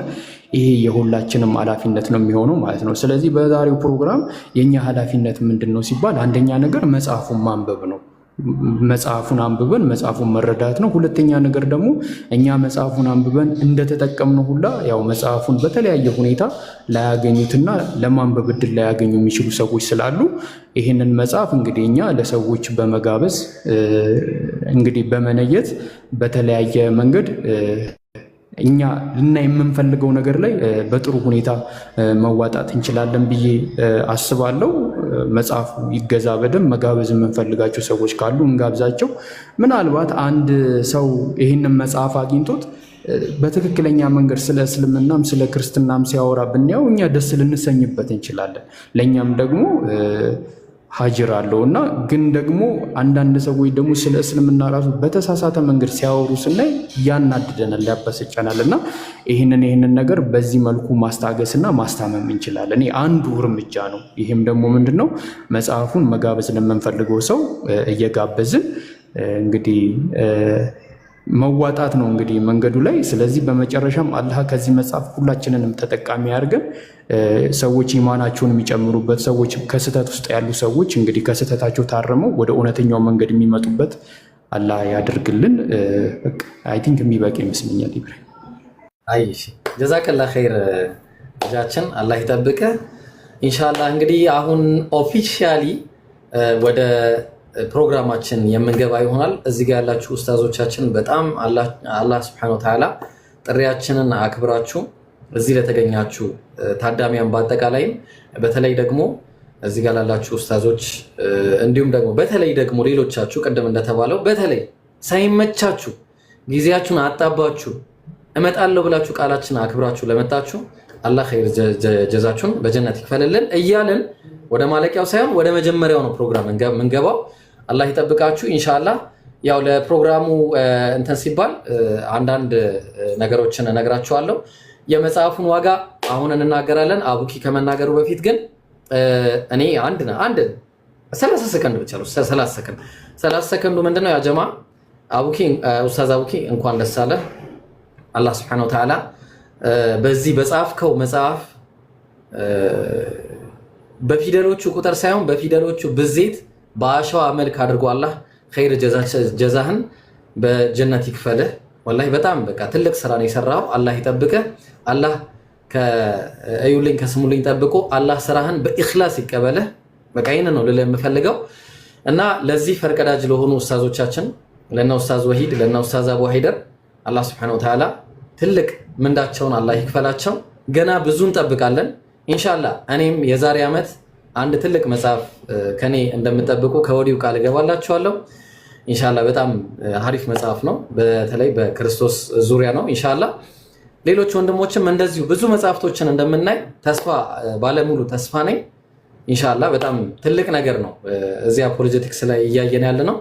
ይሄ የሁላችንም ኃላፊነት ነው የሚሆነው ማለት ነው። ስለዚህ በዛሬው ፕሮግራም የኛ ኃላፊነት ምንድን ነው ሲባል አንደኛ ነገር መጽሐፉን ማንበብ ነው። መጽሐፉን አንብበን መጽሐፉን መረዳት ነው። ሁለተኛ ነገር ደግሞ እኛ መጽሐፉን አንብበን እንደተጠቀምነው ሁላ ያው መጽሐፉን በተለያየ ሁኔታ ላያገኙትና ለማንበብ እድል ላያገኙ የሚችሉ ሰዎች ስላሉ ይህንን መጽሐፍ እንግዲህ እኛ ለሰዎች በመጋበዝ እንግዲህ በመነየት በተለያየ መንገድ እኛ ልና የምንፈልገው ነገር ላይ በጥሩ ሁኔታ መዋጣት እንችላለን ብዬ አስባለሁ። መጽሐፉ ይገዛ በደንብ መጋበዝ የምንፈልጋቸው ሰዎች ካሉ እንጋብዛቸው። ምናልባት አንድ ሰው ይህንን መጽሐፍ አግኝቶት በትክክለኛ መንገድ ስለ እስልምናም ስለ ክርስትናም ሲያወራ ብናየው እኛ ደስ ልንሰኝበት እንችላለን። ለእኛም ደግሞ ሀጅር አለው እና ግን ደግሞ አንዳንድ ሰዎች ደግሞ ስለ እስልምና ራሱ በተሳሳተ መንገድ ሲያወሩ ስናይ ያናድደናል፣ ያበስጨናል እና ይህንን ነገር በዚህ መልኩ ማስታገስና ማስታመም እንችላለን። አንዱ እርምጃ ነው። ይህም ደግሞ ምንድን ነው? መጽሐፉን መጋበዝ ለምንፈልገው ሰው እየጋበዝን እንግዲህ መዋጣት ነው እንግዲህ መንገዱ ላይ። ስለዚህ በመጨረሻም አላህ ከዚህ መጽሐፍ ሁላችንንም ተጠቃሚ አድርገን ሰዎች ኢማናቸውን የሚጨምሩበት ሰዎች ከስህተት ውስጥ ያሉ ሰዎች እንግዲህ ከስህተታቸው ታርመው ወደ እውነተኛው መንገድ የሚመጡበት አላህ ያደርግልን። አይ ቲንክ የሚበቅ ይመስለኛል። ኢብራሂም አይሽ ጀዛከላ ኸይር ልጃችን አላህ ይጠብቀ ኢንሻአላህ። እንግዲህ አሁን ኦፊሻሊ ወደ ፕሮግራማችን የምንገባ ይሆናል። እዚህ ጋር ያላችሁ ኡስታዞቻችን በጣም አላህ Subhanahu Wa Ta'ala ጥሪያችንን አክብራችሁ እዚህ ለተገኛችሁ ታዳሚያን በአጠቃላይም በተለይ ደግሞ እዚህ ጋር ላላችሁ ኡስታዞች እንዲሁም ደግሞ በተለይ ደግሞ ሌሎቻችሁ ቀደም እንደተባለው በተለይ ሳይመቻችሁ ጊዜያችሁን አጣባችሁ እመጣለሁ ብላችሁ ቃላችንን አክብራችሁ ለመጣችሁ አላህ ኸይር ጀዛችሁን በጀነት ይክፈልልን እያልን ወደ ማለቂያው ሳይሆን ወደ መጀመሪያው ነው ፕሮግራም እንገባው። አላህ ይጠብቃችሁ ኢንሻአላህ። ያው ለፕሮግራሙ እንትን ሲባል አንዳንድ ነገሮችን እነግራችኋለሁ። የመጽሐፉን ዋጋ አሁን እንናገራለን። አቡኪ ከመናገሩ በፊት ግን እኔ አንድ 30 ሰከንድ ብቻ ነው 30 ሰከንዱ ምንድነው ያ ጀማ አቡኪ ኡስታዝ አቡኪ እንኳን ደስ አለህ። አላህ Subhanahu Wa Ta'ala በዚህ በጻፍከው መጽሐፍ በፊደሎቹ ቁጥር ሳይሆን በፊደሎቹ ብዜት በአሸዋ መልክ አድርጎ አላህ ኸይር ጀዛህን በጀነት ይክፈልህ። ወላሂ በጣም በቃ ትልቅ ስራ ነው የሰራው። አላህ ይጠብቅህ። አላህ ከእዩልኝ ከስሙልኝ ጠብቆ አላህ ስራህን በኢኽላስ ይቀበልህ። በቃ ይሄን ነው ልልህ የምፈልገው እና ለዚህ ፈርቀዳጅ ለሆኑ ኡስታዞቻችን ለና ኡስታዝ ወሂድ ለና ኡስታዝ አቡ ሀይደር አላህ Subhanahu Wa Ta'ala ትልቅ ምንዳቸውን አላህ ይክፈላቸው። ገና ብዙ እንጠብቃለን ኢንሻአላህ። እኔም የዛሬ ዓመት አንድ ትልቅ መጽሐፍ ከኔ እንደምጠብቁ ከወዲሁ ቃል እገባላችኋለሁ ኢንሻአላህ። በጣም አሪፍ መጽሐፍ ነው። በተለይ በክርስቶስ ዙሪያ ነው ኢንሻአላህ። ሌሎች ወንድሞችም እንደዚሁ ብዙ መጽሐፍቶችን እንደምናይ ተስፋ ባለሙሉ ተስፋ ነኝ ኢንሻአላህ። በጣም ትልቅ ነገር ነው እዚህ አፖሎጀቲክስ ላይ እያየን ያለ ነው።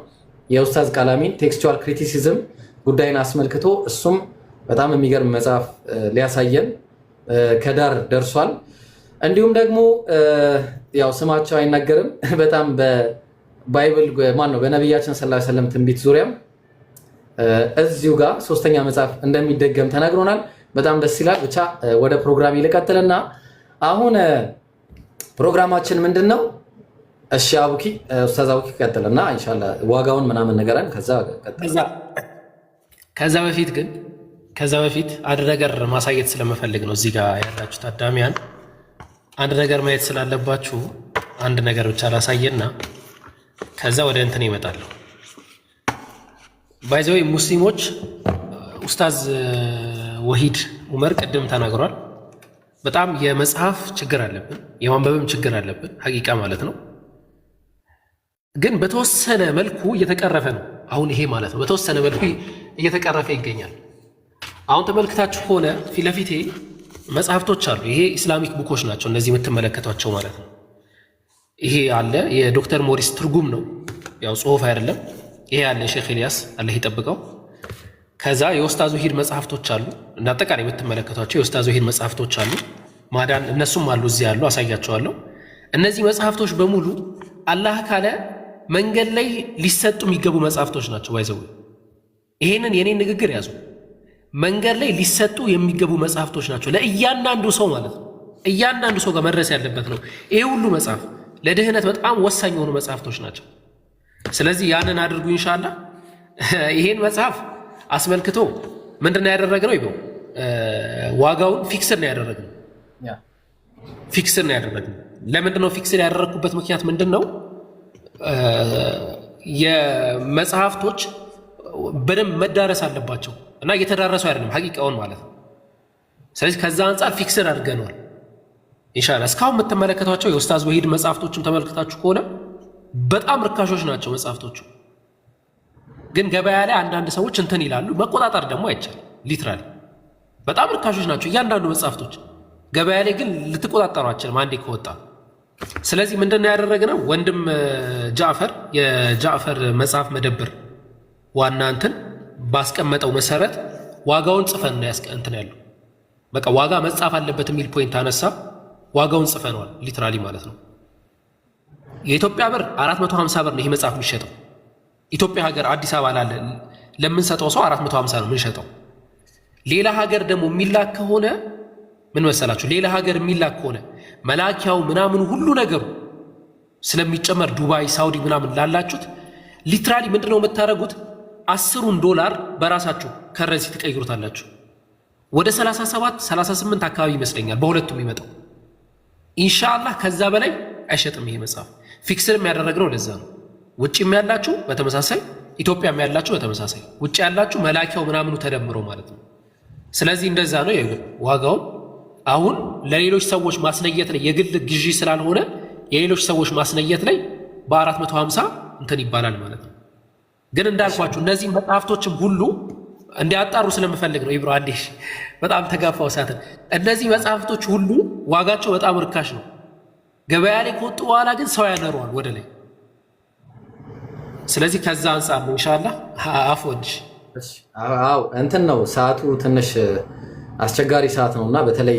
የኡስታዝ ቃላሚን ቴክስቹዋል ክሪቲሲዝም ጉዳይን አስመልክቶ እሱም በጣም የሚገርም መጽሐፍ ሊያሳየን ከዳር ደርሷል። እንዲሁም ደግሞ ያው ስማቸው አይነገርም በጣም በባይብል ማን ነው በነብያችን ሰለላሁ ዐለይሂ ወሰለም ትንቢት ዙሪያም እዚሁ ጋር ሶስተኛ መጽሐፍ እንደሚደገም ተነግሮናል። በጣም ደስ ይላል። ብቻ ወደ ፕሮግራም ይልቀጥልና አሁን ፕሮግራማችን ምንድነው? እሺ አቡኪ ኡስታዝ አቡኪ ቀጥልና ኢንሻአላህ ዋጋውን ምናምን ነገራን ከዛ በፊት አንድ ነገር ማሳየት ስለመፈልግ ነው። እዚህ ጋር ያላችሁ ታዳሚያን አንድ ነገር ማየት ስላለባችሁ አንድ ነገር ብቻ ላሳየና ከዛ ወደ እንትን ይመጣሉ። ባይዘው ሙስሊሞች ኡስታዝ ወሂድ ዑመር ቅድም ተናግሯል። በጣም የመጽሐፍ ችግር አለብን፣ የማንበብም ችግር አለብን ሐቂቃ ማለት ነው። ግን በተወሰነ መልኩ እየተቀረፈ ነው። አሁን ይሄ ማለት ነው በተወሰነ መልኩ እየተቀረፈ ይገኛል። አሁን ተመልክታችሁ ሆነ ፊት ለፊቴ መጽሐፍቶች አሉ። ይሄ ኢስላሚክ ቡኮች ናቸው እነዚህ የምትመለከቷቸው ማለት ነው። ይሄ አለ የዶክተር ሞሪስ ትርጉም ነው፣ ያው ጽሁፍ አይደለም። ይሄ አለ ሼክ ኢልያስ አላህ ይጠብቀው። ከዛ የኡስታዝ ወሂድ መጽሐፍቶች አሉ። እና አጠቃላይ የምትመለከቷቸው የኡስታዝ ወሂድ መጽሐፍቶች አሉ። ማዳን እነሱም አሉ እዚህ ያሉ አሳያቸዋለሁ። እነዚህ መጽሐፍቶች በሙሉ አላህ ካለ መንገድ ላይ ሊሰጡ የሚገቡ መጽሐፍቶች ናቸው። ባይዘው ይሄንን የኔን ንግግር ያዙ። መንገድ ላይ ሊሰጡ የሚገቡ መጽሐፍቶች ናቸው ለእያንዳንዱ ሰው ማለት ነው። እያንዳንዱ ሰው ጋር መድረስ ያለበት ነው። ይሄ ሁሉ መጽሐፍ ለድህነት በጣም ወሳኝ የሆኑ መጽሐፍቶች ናቸው። ስለዚህ ያንን አድርጉ ኢንሻአላህ። ይሄን መጽሐፍ አስመልክቶ ምንድነው ያደረግነው? ይበው ዋጋውን ፊክስድ ነው ያደረግነው። ፊክስድ ነው ያደረግነው። ለምንድነው ፊክስድ ያደረግኩበት ምክንያት ምንድነው? የመጽሐፍቶች በደንብ መዳረስ አለባቸው እና እየተዳረሱ አይደለም ሐቂቃውን ማለት ነው። ስለዚህ ከዛ አንፃር ፊክስድ አድርገናል ኢንሻአላህ። እስካሁን የምትመለከቷቸው የኡስታዝ ወሂድ መጽሐፍቶችን ተመልክታችሁ ከሆነ በጣም ርካሾች ናቸው መጽሐፍቶቹ። ግን ገበያ ላይ አንዳንድ ሰዎች እንትን ይላሉ፣ መቆጣጠር ደግሞ አይቻልም። ሊትራሊ በጣም ርካሾች ናቸው እያንዳንዱ መጽሐፍቶች። ገበያ ላይ ግን ልትቆጣጠሩ አትችልም አንዴ ከወጣ። ስለዚህ ምንድነው ያደረግነው? ወንድም ጃዕፈር የጃዕፈር መጽሐፍ መደብር ዋና እንትን ባስቀመጠው መሰረት ዋጋውን ጽፈን ነው እንትን ያለው። በቃ ዋጋ መጻፍ አለበት የሚል ፖይንት አነሳ። ዋጋውን ጽፈነዋል ሊትራሊ ማለት ነው። የኢትዮጵያ ብር 450 ብር ነው ይሄ መጽሐፍ የሚሸጠው። ኢትዮጵያ ሀገር አዲስ አበባ ላለ ለምንሰጠው ሰው 450 ነው የምንሸጠው። ሌላ ሀገር ደግሞ የሚላክ ከሆነ ምን መሰላችሁ? ሌላ ሀገር የሚላክ ከሆነ መላኪያው ምናምኑ ሁሉ ነገሩ ስለሚጨመር ዱባይ፣ ሳውዲ ምናምን ላላችሁት ሊትራሊ ምንድነው የምታደርጉት? $10 በራሳችሁ ከረንሲ ትቀይሩታላችሁ። ወደ 37 38 አካባቢ ይመስለኛል በሁለቱም ይመጣው ኢንሻአላህ። ከዛ በላይ አይሸጥም ይሄ መጽሐፍ። ፊክስድም ያደረግነው ለዛ ነው። ውጭም ያላችሁ በተመሳሳይ፣ ኢትዮጵያም ያላችሁ በተመሳሳይ፣ ውጭ ያላችሁ መላኪያው ምናምኑ ተደምሮ ማለት ነው። ስለዚህ እንደዛ ነው ዋጋው። አሁን ለሌሎች ሰዎች ማስነየት ላይ የግል ግዢ ስላልሆነ የሌሎች ሰዎች ማስነየት ላይ በ450 እንትን ይባላል ማለት ነው። ግን እንዳልኳችሁ እነዚህ መጽሐፍቶችም ሁሉ እንዲያጣሩ ስለምፈልግ ነው። ኢብሮ አዲሽ በጣም ተጋፋው ሳትን። እነዚህ መጽሐፍቶች ሁሉ ዋጋቸው በጣም ርካሽ ነው። ገበያ ላይ ከወጡ በኋላ ግን ሰው ያነረዋል ወደ ላይ። ስለዚህ ከዛ አንፃር ነው ኢንሻአላህ። አፎንሽ አው እንትን ነው ሰዓቱ ትንሽ አስቸጋሪ ሰዓት ነውና በተለይ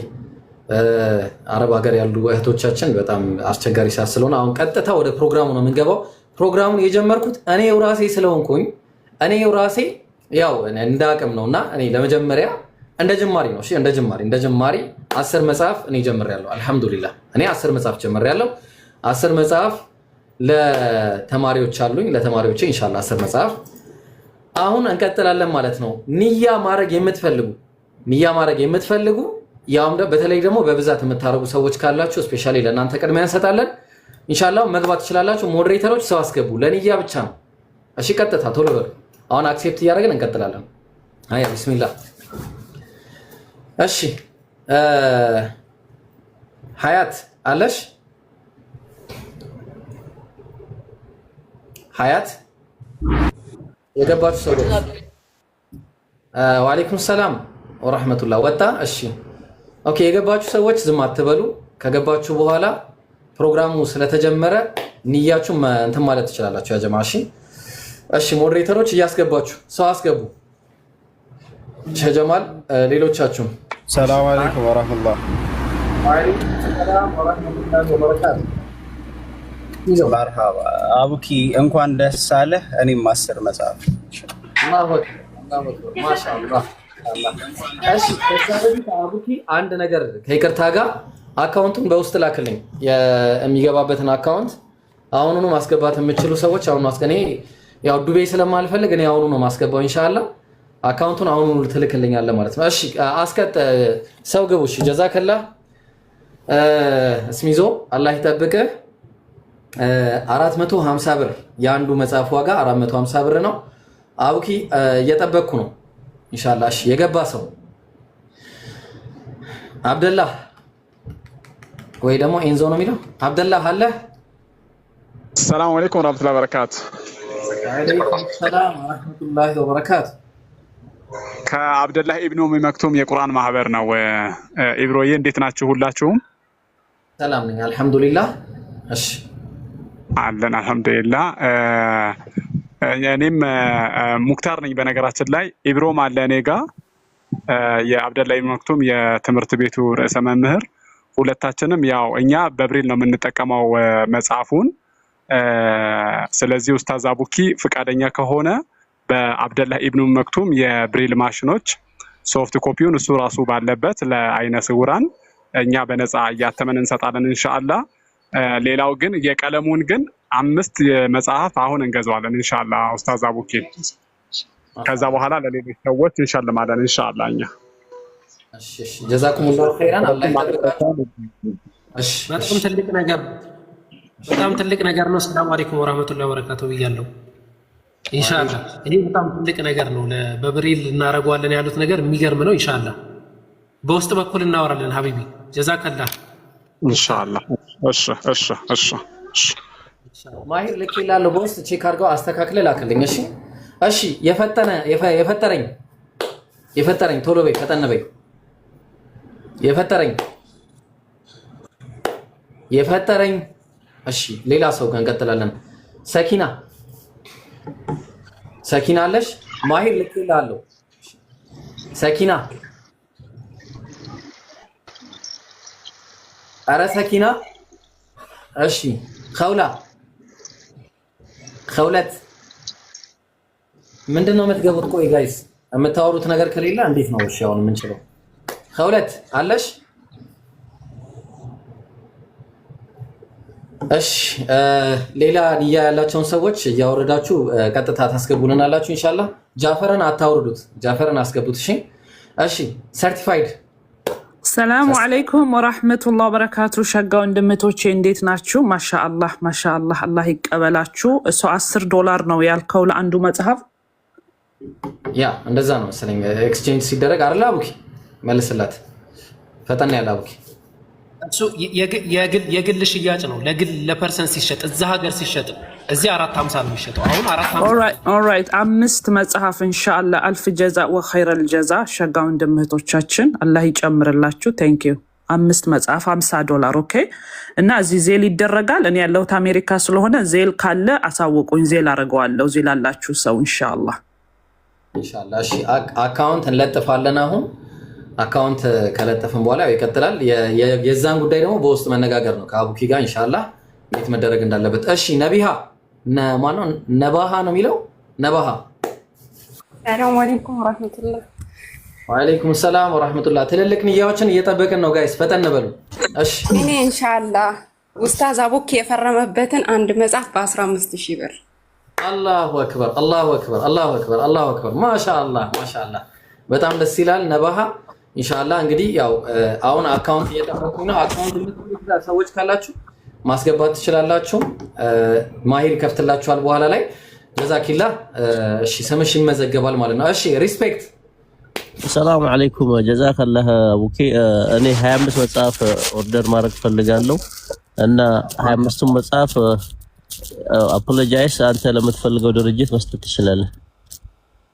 አረብ ሀገር ያሉ እህቶቻችን በጣም አስቸጋሪ ሰዓት ስለሆነ አሁን ቀጥታ ወደ ፕሮግራሙ ነው የምንገባው። ፕሮግራሙን የጀመርኩት እኔው ራሴ ስለሆንኩኝ እኔው ራሴ ያው እንዳቅም ነውና እኔ ለመጀመሪያ እንደ ጅማሪ ነው። እሺ እንደ ጅማሪ 10 መጽሐፍ እኔ ጀምሬያለሁ። አልহামዱሊላህ እኔ 10 መጽሐፍ ጀምሬያለሁ። 10 መጽሐፍ ለተማሪዎች አሉኝ። ለተማሪዎች ኢንሻአላህ 10 መጽሐፍ አሁን እንቀጥላለን ማለት ነው። ንያ ማድረግ የምትፈልጉ ያውም በተለይ ደግሞ በብዛት የምታረጉ ሰዎች ካላችሁ ስፔሻሊ ለእናንተ ቅድሚያ እንሰጣለን። ኢንሻአላህ መግባት ትችላላችሁ። ሞዴሬተሮች ሰው አስገቡ። ለንያ ብቻ ነው። እሺ ቀጥታ ቶሎ በሉ። አሁን አክሴፕት እያደረግን እንቀጥላለን። አያ ቢስሚላህ። እሺ ሀያት አለሽ? ሀያት የገባችሁ ሰዎች ወአለይኩም ሰላም ወራህመቱላህ። ወጣ? እሺ ኦኬ። የገባችሁ ሰዎች ዝም አትበሉ። ከገባችሁ በኋላ ፕሮግራሙ ስለተጀመረ ንያችሁ እንትን ማለት ትችላላችሁ ያ ጀማዓ። እሺ ሞዴሬተሮች እያስገባችሁ ሰው አስገቡ። ሸጀማል ሌሎቻችሁ ሰላም አለይኩም ወራህመቱላህ። ወአለይኩም ሰላም ወራህመቱላሂ ወበረካቱ። መርሃባ አቡኪ እንኳን ደስ አለህ። እኔም 10 መጽሐፍ አላሁ አክበር ማሻአላህ። እሺ አቡኪ አንድ ነገር ከይቅርታ ጋር አካውንቱን በውስጥ ላክልኝ። የሚገባበትን አካውንት አሁኑኑ ማስገባት የምትችሉ ሰዎች አሁን ማስገኔ ያው ዱቤ ስለማልፈልግ እኔ አሁኑ ነው ማስገባው ኢንሻአላህ። አካውንቱን አሁኑ ልትልክልኛለህ ማለት ነው። እሺ አስቀጥ ሰው ግቡ። እሺ ጀዛከላህ እስሚዞ አላህ ይጠብቅህ። 450 ብር የአንዱ መጽሐፍ ዋጋ 450 ብር ነው። አቡኪ እየጠበቅኩ ነው ኢንሻአላህ። እሺ የገባ ሰው አብደላህ ወይ ደግሞ ኤንዞ ነው የሚለው አብደላህ አለ? ሰላም አለይኩም ወራህመቱላሂ ወበረካቱ። ወአለይኩም ሰላም ወራህመቱላሂ ወበረካቱ። ከአብደላህ ኢብኑ መክቱም የቁርአን ማህበር ነው። ኢብሮዬ እንዴት ናችሁ ሁላችሁም? ሰላም ነኝ አልহামዱሊላህ። እሺ አለን አልহামዱሊላህ። እኔም ሙክታር ነኝ በነገራችን ላይ ኢብሮም አለ እኔ ጋር የአብደላህ ኢብኑ መክቱም የትምህርት ቤቱ ርዕሰ መምህር። ሁለታችንም ያው እኛ በብሬል ነው የምንጠቀመው መጽሐፉን። ስለዚህ ኡስታዝ አቡኪ ፍቃደኛ ከሆነ በአብደላህ ኢብኑ መክቱም የብሬል ማሽኖች ሶፍት ኮፒውን እሱ ራሱ ባለበት ለአይነ ስውራን እኛ በነፃ እያተመን እንሰጣለን ኢንሻአላህ። ሌላው ግን የቀለሙን ግን 5 መጽሐፍ አሁን እንገዛዋለን ኢንሻአላህ ኡስታዝ አቡኪ። ከዛ በኋላ ለሌሎች ሰዎች እንሸልማለን ኢንሻአላህ እኛ። እሺ ጀዛኩሙላሁ ኸይራን አላህ ይጠብቃችሁ። እሺ በጣም ትልቅ ነገር ነው። ሰላም አለይኩም ወራህመቱላሂ ወበረካቱ ብያለሁ። ኢንሻአላህ ይሄ በጣም ትልቅ ነገር ነው። በብሪል እናደርገዋለን ያሉት ነገር የሚገርም ነው። ኢንሻአላህ በውስጥ በኩል እናወራለን ሀቢቢ ጀዛከላህ ኢንሻአላህ። እሺ ማሂር ልክ ይላል። በውስጥ ቼክ አድርገው አስተካክለ ላክልኝ። እሺ የፈጠረኝ ቶሎ በይ ፈጠን በይ። የፈጠረኝ እሺ ሌላ ሰው ጋር እንቀጥላለን። ሰኪና አለሽ? ማሂር ልክ ይላል። ሰኪና አረ ሰኪና እሺ ከውለት ምንድነው የምትገቡት? ቆይ ጋይስ የምታወሩት ነገር ከሌለ እንዴት ነው? እሺ አሁን የምንችለው ከውለት አለሽ? እሺ ሌላ ንያ ያላቸውን ሰዎች እያወረዳችሁ ቀጥታ ታስገቡልናላችሁ ኢንሻአላህ። ጃፈርን አታውርዱት፣ ጃፈርን አስገቡት። እሺ ሰርቲፋይድ። ሰላሙ አለይኩም ወራህመቱላሂ ወበረካቱ። ሸጋ ወንድምቶቼ እንዴት ናችሁ? ማሻአላህ አላህ ይቀበላችሁ። እሱ $10 ነው ያልከው ለአንዱ መጽሐፍ? ያ እንደዛ ነው መሰለኝ። ኤክስቼንጅ ሲደረግ አይደል አቡኪ? መልስላት ፈጠን ያለ አቡኪ። እሱ የግል ሽያጭ ነው። ለፐርሰን ሲሸጥ እዛ ሀገር ሲሸጥ እዚህ 450 ነው የሚሸጠው። አሁን 450 ኦልራይት 5 መጽሐፍ ኢንሻአላህ አልፍ ጀዛ ወኸይረል ጀዛ። ሸጋ ወንድምቶቻችን አላህ ይጨምርላችሁ። ቴንክ ዩ። 5 መጽሐፍ $50 ኦኬ። እና እዚህ ዜል ይደረጋል። እኔ ያለሁት አሜሪካ ስለሆነ ዜል ካለ አሳውቁኝ፣ ዜል አደርገዋለሁ። ዜል አላችሁ ሰው ኢንሻአላህ። እሺ አካውንት እንለጥፋለን። አሁን አካውንት ከለጠፍን በኋላ ይቀጥላል። የዛን ጉዳይ ደግሞ በውስጥ መነጋገር ነው ከአቡኪ ጋር ኢንሻአላህ እንዴት መደረግ እንዳለበት። እሺ ነቢሃ ማነው? ነባሃ ነው የሚለው ነባሃ። ሰላም አለይኩም ወራህመቱላህ። ወአለይኩም ሰላም ወራህመቱላህ። ትልልቅ ንያዎችን እየጠበቅን ነው ጋይስ፣ ፈጠን በሉ። እሺ እኔ ኢንሻአላህ ኡስታዝ አቡኪ የፈረመበትን አንድ መጽሐፍ በ15000 ብር። አላሁ አክበር አላሁ አክበር አላሁ አክበር አላሁ አክበር። ማሻአላህ በጣም ደስ ይላል። ነባሃ ኢንሻአላህ እንግዲህ ያው አሁን አካውንት እየጠበቁኝ ነው። አካውንት የምትፈልጉ ሰዎች ካላችሁ ማስገባት ትችላላችሁ። ማሂር ከፍትላችኋል በኋላ ላይ ጀዛኪላ። እሺ ስምሽ ይመዘገባል ማለት ነው። እሺ ሪስፔክት። ሰላም አለይኩም ጀዛከላህ አቡኪ። እኔ 25 መጽሐፍ ኦርደር ማድረግ ፈልጋለሁ እና 25ቱን መጽሐፍ አፖሎጃይዝ አንተ ለምትፈልገው ድርጅት መስጠት ትችላለህ።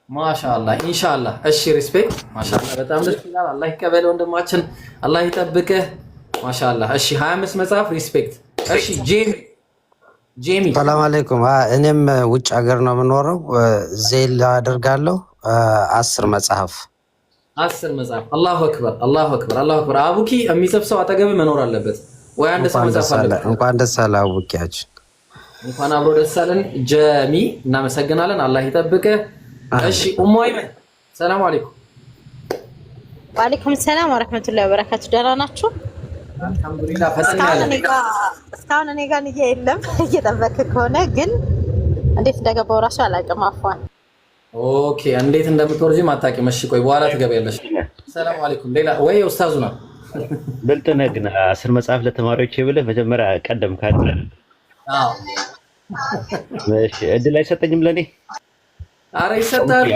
ማሻአላህ ኢንሻአላህ። እሺ ሪስፔክት። ማሻአላህ በጣም ደስ ይላል። አላህ ይቀበል ወንድማችን፣ አላህ ይጠብቅህ። ማሻአላህ። እሺ 25 መጽሐፍ ሪስፔክት። እሺ ጄሚ ሰላም አለይኩም። እኔም ውጭ ሀገር ነው የምኖረው። ዜል አደርጋለሁ 10 መጽሐፍ። አላሁ አክበር አላሁ አክበር አላሁ አክበር። አቡኪ የሚጽፍ ሰው አጠገብ መኖር አለበት ወይ? አንድ ሰው መጽሐፍ አለበት። እንኳን ደስ አለ አቡኪያችን። እንኳን አብሮ ደስ አለን። ጀሚ እናመሰግናለን። አላህ ይጠብቅህ። እሺ ኡሙ አይመን ሰላም አለይኩም። ወአለይኩም ሰላም ወራህመቱላሂ ወበረካቱ። ደህና ናችሁ? አልሐምዱሊላህ። እስካሁን እኔ ጋር ንያ የለም። እየጠበክ ከሆነ ግን እንዴት እንደገባው እራሱ አላውቅም። አፏን ኦኬ። እንዴት እንደምትወርጂም አታውቂም። እሺ ቆይ በኋላ ትገቢያለሽ። ሰላም አለይኩም። ሌላ ወይ ኡስታዙ ነው ብልጥ ነህ ግን 10 መጽሐፍ ለተማሪዎች ብለህ መጀመሪያ ቀደም ካለ እሺ እድል አይሰጠኝም ለኔ? አረ ይሰጣል።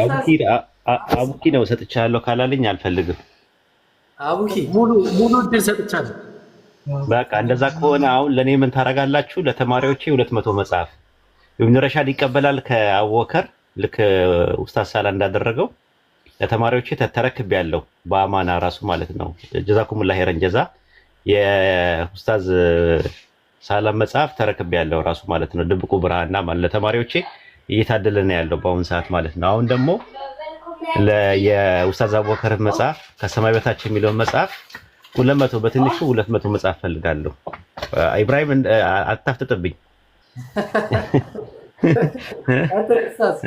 አቡኪ ነው ሰጥቻለሁ ካላለኝ አልፈልግም። አቡኪ ሙሉ እድል ሰጥቻለሁ። በቃ እንደዛ ከሆነ አሁን ለኔ ምን ታረጋላችሁ? ለተማሪዎቼ 200 መጽሐፍ ኢብኑ ረሻድ ይቀበላል ከአቡበከር ልክ ኡስታዝ ሳላ እንዳደረገው ለተማሪዎቼ ተረክቤያለሁ በአማና ራሱ ማለት ነው። ጀዛኩሙላህ ኸይረን ጀዛ። የኡስታዝ ሳላ መጽሐፍ ተረክቤያለሁ ራሱ ማለት ነው። ድብቁ ብርሃንና ማለት ለተማሪዎቼ እየታደለ ነው ያለው በአሁን ሰዓት ማለት ነው። አሁን ደግሞ የኡስታዝ አቡበከር መጽሐፍ ከሰማይ በታች የሚለውን መጽሐፍ 200 በትንሹ 200 መጽሐፍ ፈልጋለሁ። ኢብራሂም አታፍጥጥብኝ።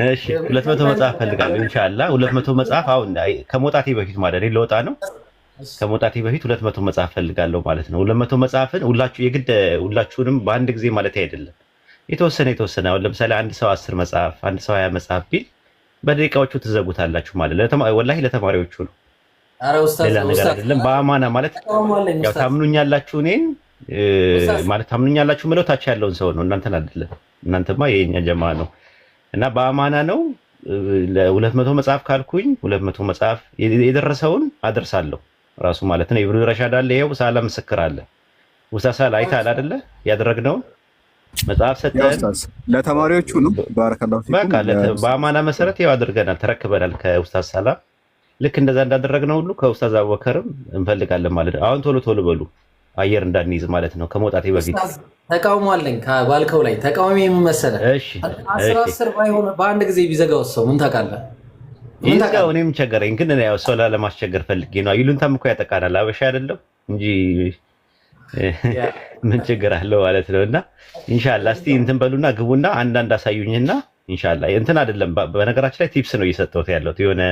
እሺ 200 መጽሐፍ ፈልጋለሁ ኢንሻአላህ። 200 መጽሐፍ አሁን ከመውጣቴ በፊት ማለት ነው። ለወጣ ነው ከመውጣቴ በፊት 200 መጽሐፍ ፈልጋለሁ ማለት ነው። 200 መጽሐፍን ሁላችሁንም በአንድ ጊዜ ማለት አይደለም። የተወሰነ አሁን ለምሳሌ አንድ ሰው 10 መጽሐፍ አንድ ሰው 20 መጽሐፍ ቢል በደቂቃዎቹ ትዘጉታላችሁ ማለት ወላሂ ለተማሪዎቹ ነው። አረ ኡስታዝ ሌላ ነገር አይደለም። በአማና ማለት ያው ታምኑኛላችሁ እኔን ማለት ታምኑኛላችሁ ምለው ታች ያለውን ሰው ነው እናንተን አይደለም። እናንተማ የኛ ጀማ ነው እና በአማና ነው። ለ200 መጽሐፍ ካልኩኝ 200 መጽሐፍ የደረሰውን አደርሳለሁ ራሱ ማለት ነው። ኢብኑ ረሻድ አለ ይሄው ሳላ ምስክር አለ። ኡስታዝ ሳላ አይታል አይደለ ያደረግነው መጽሐፍ ሰጠን ለተማሪዎቹ ነው። ባረከላሁ ፊኩም። በቃ በአማና መሰረት ያው አድርገናል፣ ተረክበናል ከኡስታዝ ሳላ። ልክ እንደዛ እንዳደረግነው ሁሉ ከኡስታዝ አቡበከርም እንፈልጋለን ማለት ነው። አሁን ቶሎ በሉ አየር እንዳንይዝ ማለት ነው ከመውጣቴ በፊት። ተቃውሞ አለኝ ባልከው ላይ ተቃውሞ የምመሰለ እሺ 10 ባይሆን በአንድ ጊዜ ቢዘጋው ሰው ምን ታውቃለህ? ይዘጋው እኔም ቸገረኝ፣ ግን ያው ሰው ላለማስቸገር ፈልጌ ነው። ይሉንታም እኮ ያጠቃናል አበሻ አይደለም እንጂ ምን ችግር አለው ማለት ነው። እና ኢንሻአላህ እስቲ እንትን በሉና ግቡና አንዳንድ አሳዩኝና ኢንሻአላህ እንትን አይደለም። በነገራችን ላይ ቲፕስ ነው እየሰጠሁት ያለሁት የሆነ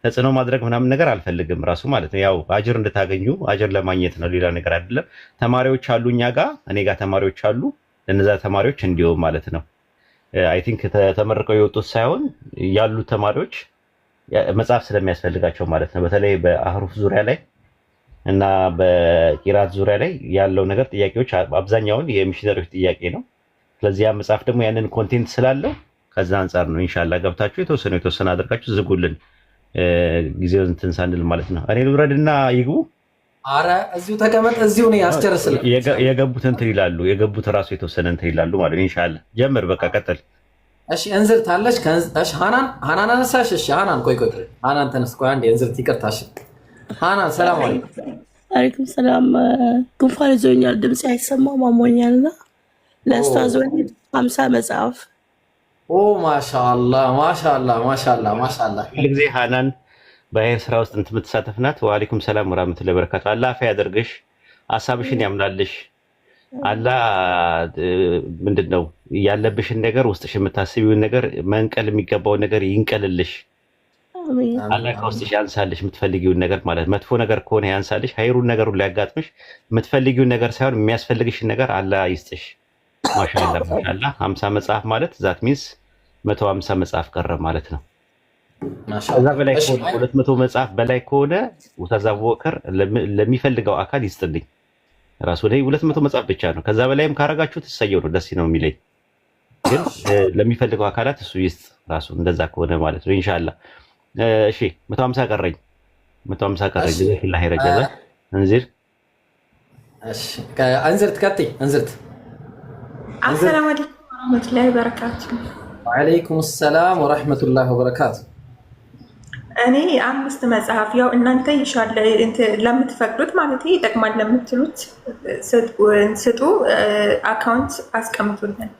ተጽዕኖ ማድረግ ምናምን ነገር አልፈልግም ራሱ ማለት ነው። ያው አጅር እንድታገኙ አጅር ለማግኘት ነው፣ ሌላ ነገር አይደለም። ተማሪዎች አሉ እኛ ጋር እኔ ጋር ተማሪዎች አሉ። ለነዛ ተማሪዎች እንዲሁ ማለት ነው አይ ቲንክ ተመርቀው የወጡት ሳይሆን ያሉት ተማሪዎች መጽሐፍ ስለሚያስፈልጋቸው ማለት ነው። በተለይ በአህሩፍ ዙሪያ ላይ እና በቂራት ዙሪያ ላይ ያለው ነገር ጥያቄዎች አብዛኛውን የሚሽነሪዎች ጥያቄ ነው። ስለዚህ ያ መጽሐፍ ደግሞ ያንን ኮንቴንት ስላለው ከዛ አንጻር ነው ኢንሻአላህ ገብታችሁ የተወሰነ አድርጋችሁ ዝጉልን ጊዜው እንትን ሳንል ማለት ነው። እኔ ልውረድና ይግቡ። አረ እዚሁ ተቀመጥ፣ እዚሁ ነው ያስጨርስልኝ። የገቡት እንትን ይላሉ፣ የገቡት ራሱ የተወሰነ እንትን ይላሉ ማለት ነው። ኢንሻአላህ ጀምር፣ በቃ ቀጥል። እሺ እንዝር ታለሽ እሺ ሃናን አነሳሽ። እሺ ሃናን ቆይ ሃናን ተነስ፣ ቆይ አንዴ እንዝር ይቅርታሽ። ሃናን ሰላም አለይኩም። አለይኩም ሰላም። ጉንፋን ይዞኛል፣ ድምጽ አይሰማም፣ አሞኛልና ለኡስታዝ ወሊድ 50 መጽሐፍ። ኦ ማሻአላህ ማሻአላህ። ሁልጊዜ ሃናን በኸይር ስራ ውስጥ የምትሳተፍ ናት። ወአለይኩም ሰላም ወራህመቱላሂ ወበረካቱ። አላህ አፍ ያደርግሽ፣ ሐሳብሽን ያምናልሽ። አላህ ምንድነው ያለብሽን ነገር ውስጥሽ የምታስቢውን ነገር መንቀል የሚገባውን ነገር ይንቀልልሽ። አላህ ከውስጥሽ ያንሳልሽ የምትፈልጊውን ነገር ማለት መጥፎ ነገር ከሆነ ያንሳልሽ፣ ኸይሩን ነገሩን ሊያጋጥምሽ የምትፈልጊውን ነገር ሳይሆን የሚያስፈልግሽን ነገር አላህ ይስጥሽ። ማሻአላህ 50 መጽሐፍ ማለት ዛት ሚንስ 150 መጽሐፍ ቀረ ማለት ነው። ከዛ በላይ ከሆነ 200 መጽሐፍ በላይ ከሆነ ኡስታዝ አቡበከር ለሚፈልገው አካል ይስጥልኝ። ራሱ ላይ 200 መጽሐፍ ብቻ ነው። ከዛ በላይም ካረጋችሁት እሰየው ነው፣ ደስ ነው የሚለኝ። ግን ለሚፈልገው አካላት እሱ ይስጥ ራሱ እንደዛ ከሆነ ማለት ነው ኢንሻአላህ። እሺ 150 ቀረኝ። ጀዛኪላህ ኸይረ ጀዛ። እንዝር እሺ አንዝር ትከተይ እንዝርት። አሰላሙ አለይኩም ወራህመቱላሂ ወበረካቱ። ወአለይኩም ሰላም ወራህመቱላሂ ወበረካቱ። እኔ 5 መጽሐፍ ያው እናንተ ኢንሻአላህ ለምትፈቅዱት ማለት ይጠቅማል ለምትሉት ስጡ፣ አካውንት አስቀምጡልን።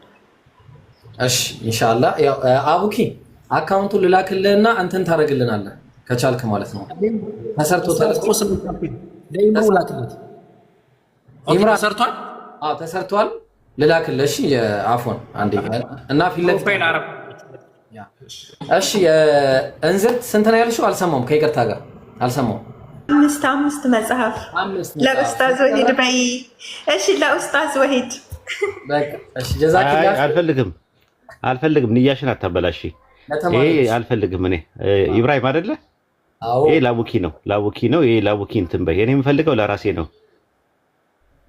እሺ ኢንሻአላህ። ያው አቡኪ አካውንቱን ልላክልህና አንተን ታደርግልናለህ ከቻልክ ማለት ነው። ተሰርቶ ተሰርቷል። አዎ ተሰርቷል። ልላክልህ። እሺ አፎን አንዴ እና ፊት ለፊት እሺ እንዝርት ስንት ነው ያልሽው? አልሰማሁም፣ ከይቅርታ ጋር አልሰማሁም። 5 መጽሐፍ ለኡስታዝ ወሂድ በይ። እሺ ለኡስታዝ ወሂድ በቃ እሺ ጀዛኪላህ። አልፈልግም ንያሽን አታበላሽ። ይሄ አልፈልግም። እኔ ኢብራሂም አይደለ? አዎ ይሄ ላቡኪ ነው። ይሄ ላቡኪ እንትን በይ። እኔ የምፈልገው ለራሴ ነው።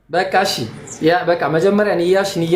በቃ እሺ ያ በቃ መጀመሪያ ንያሽ ንያ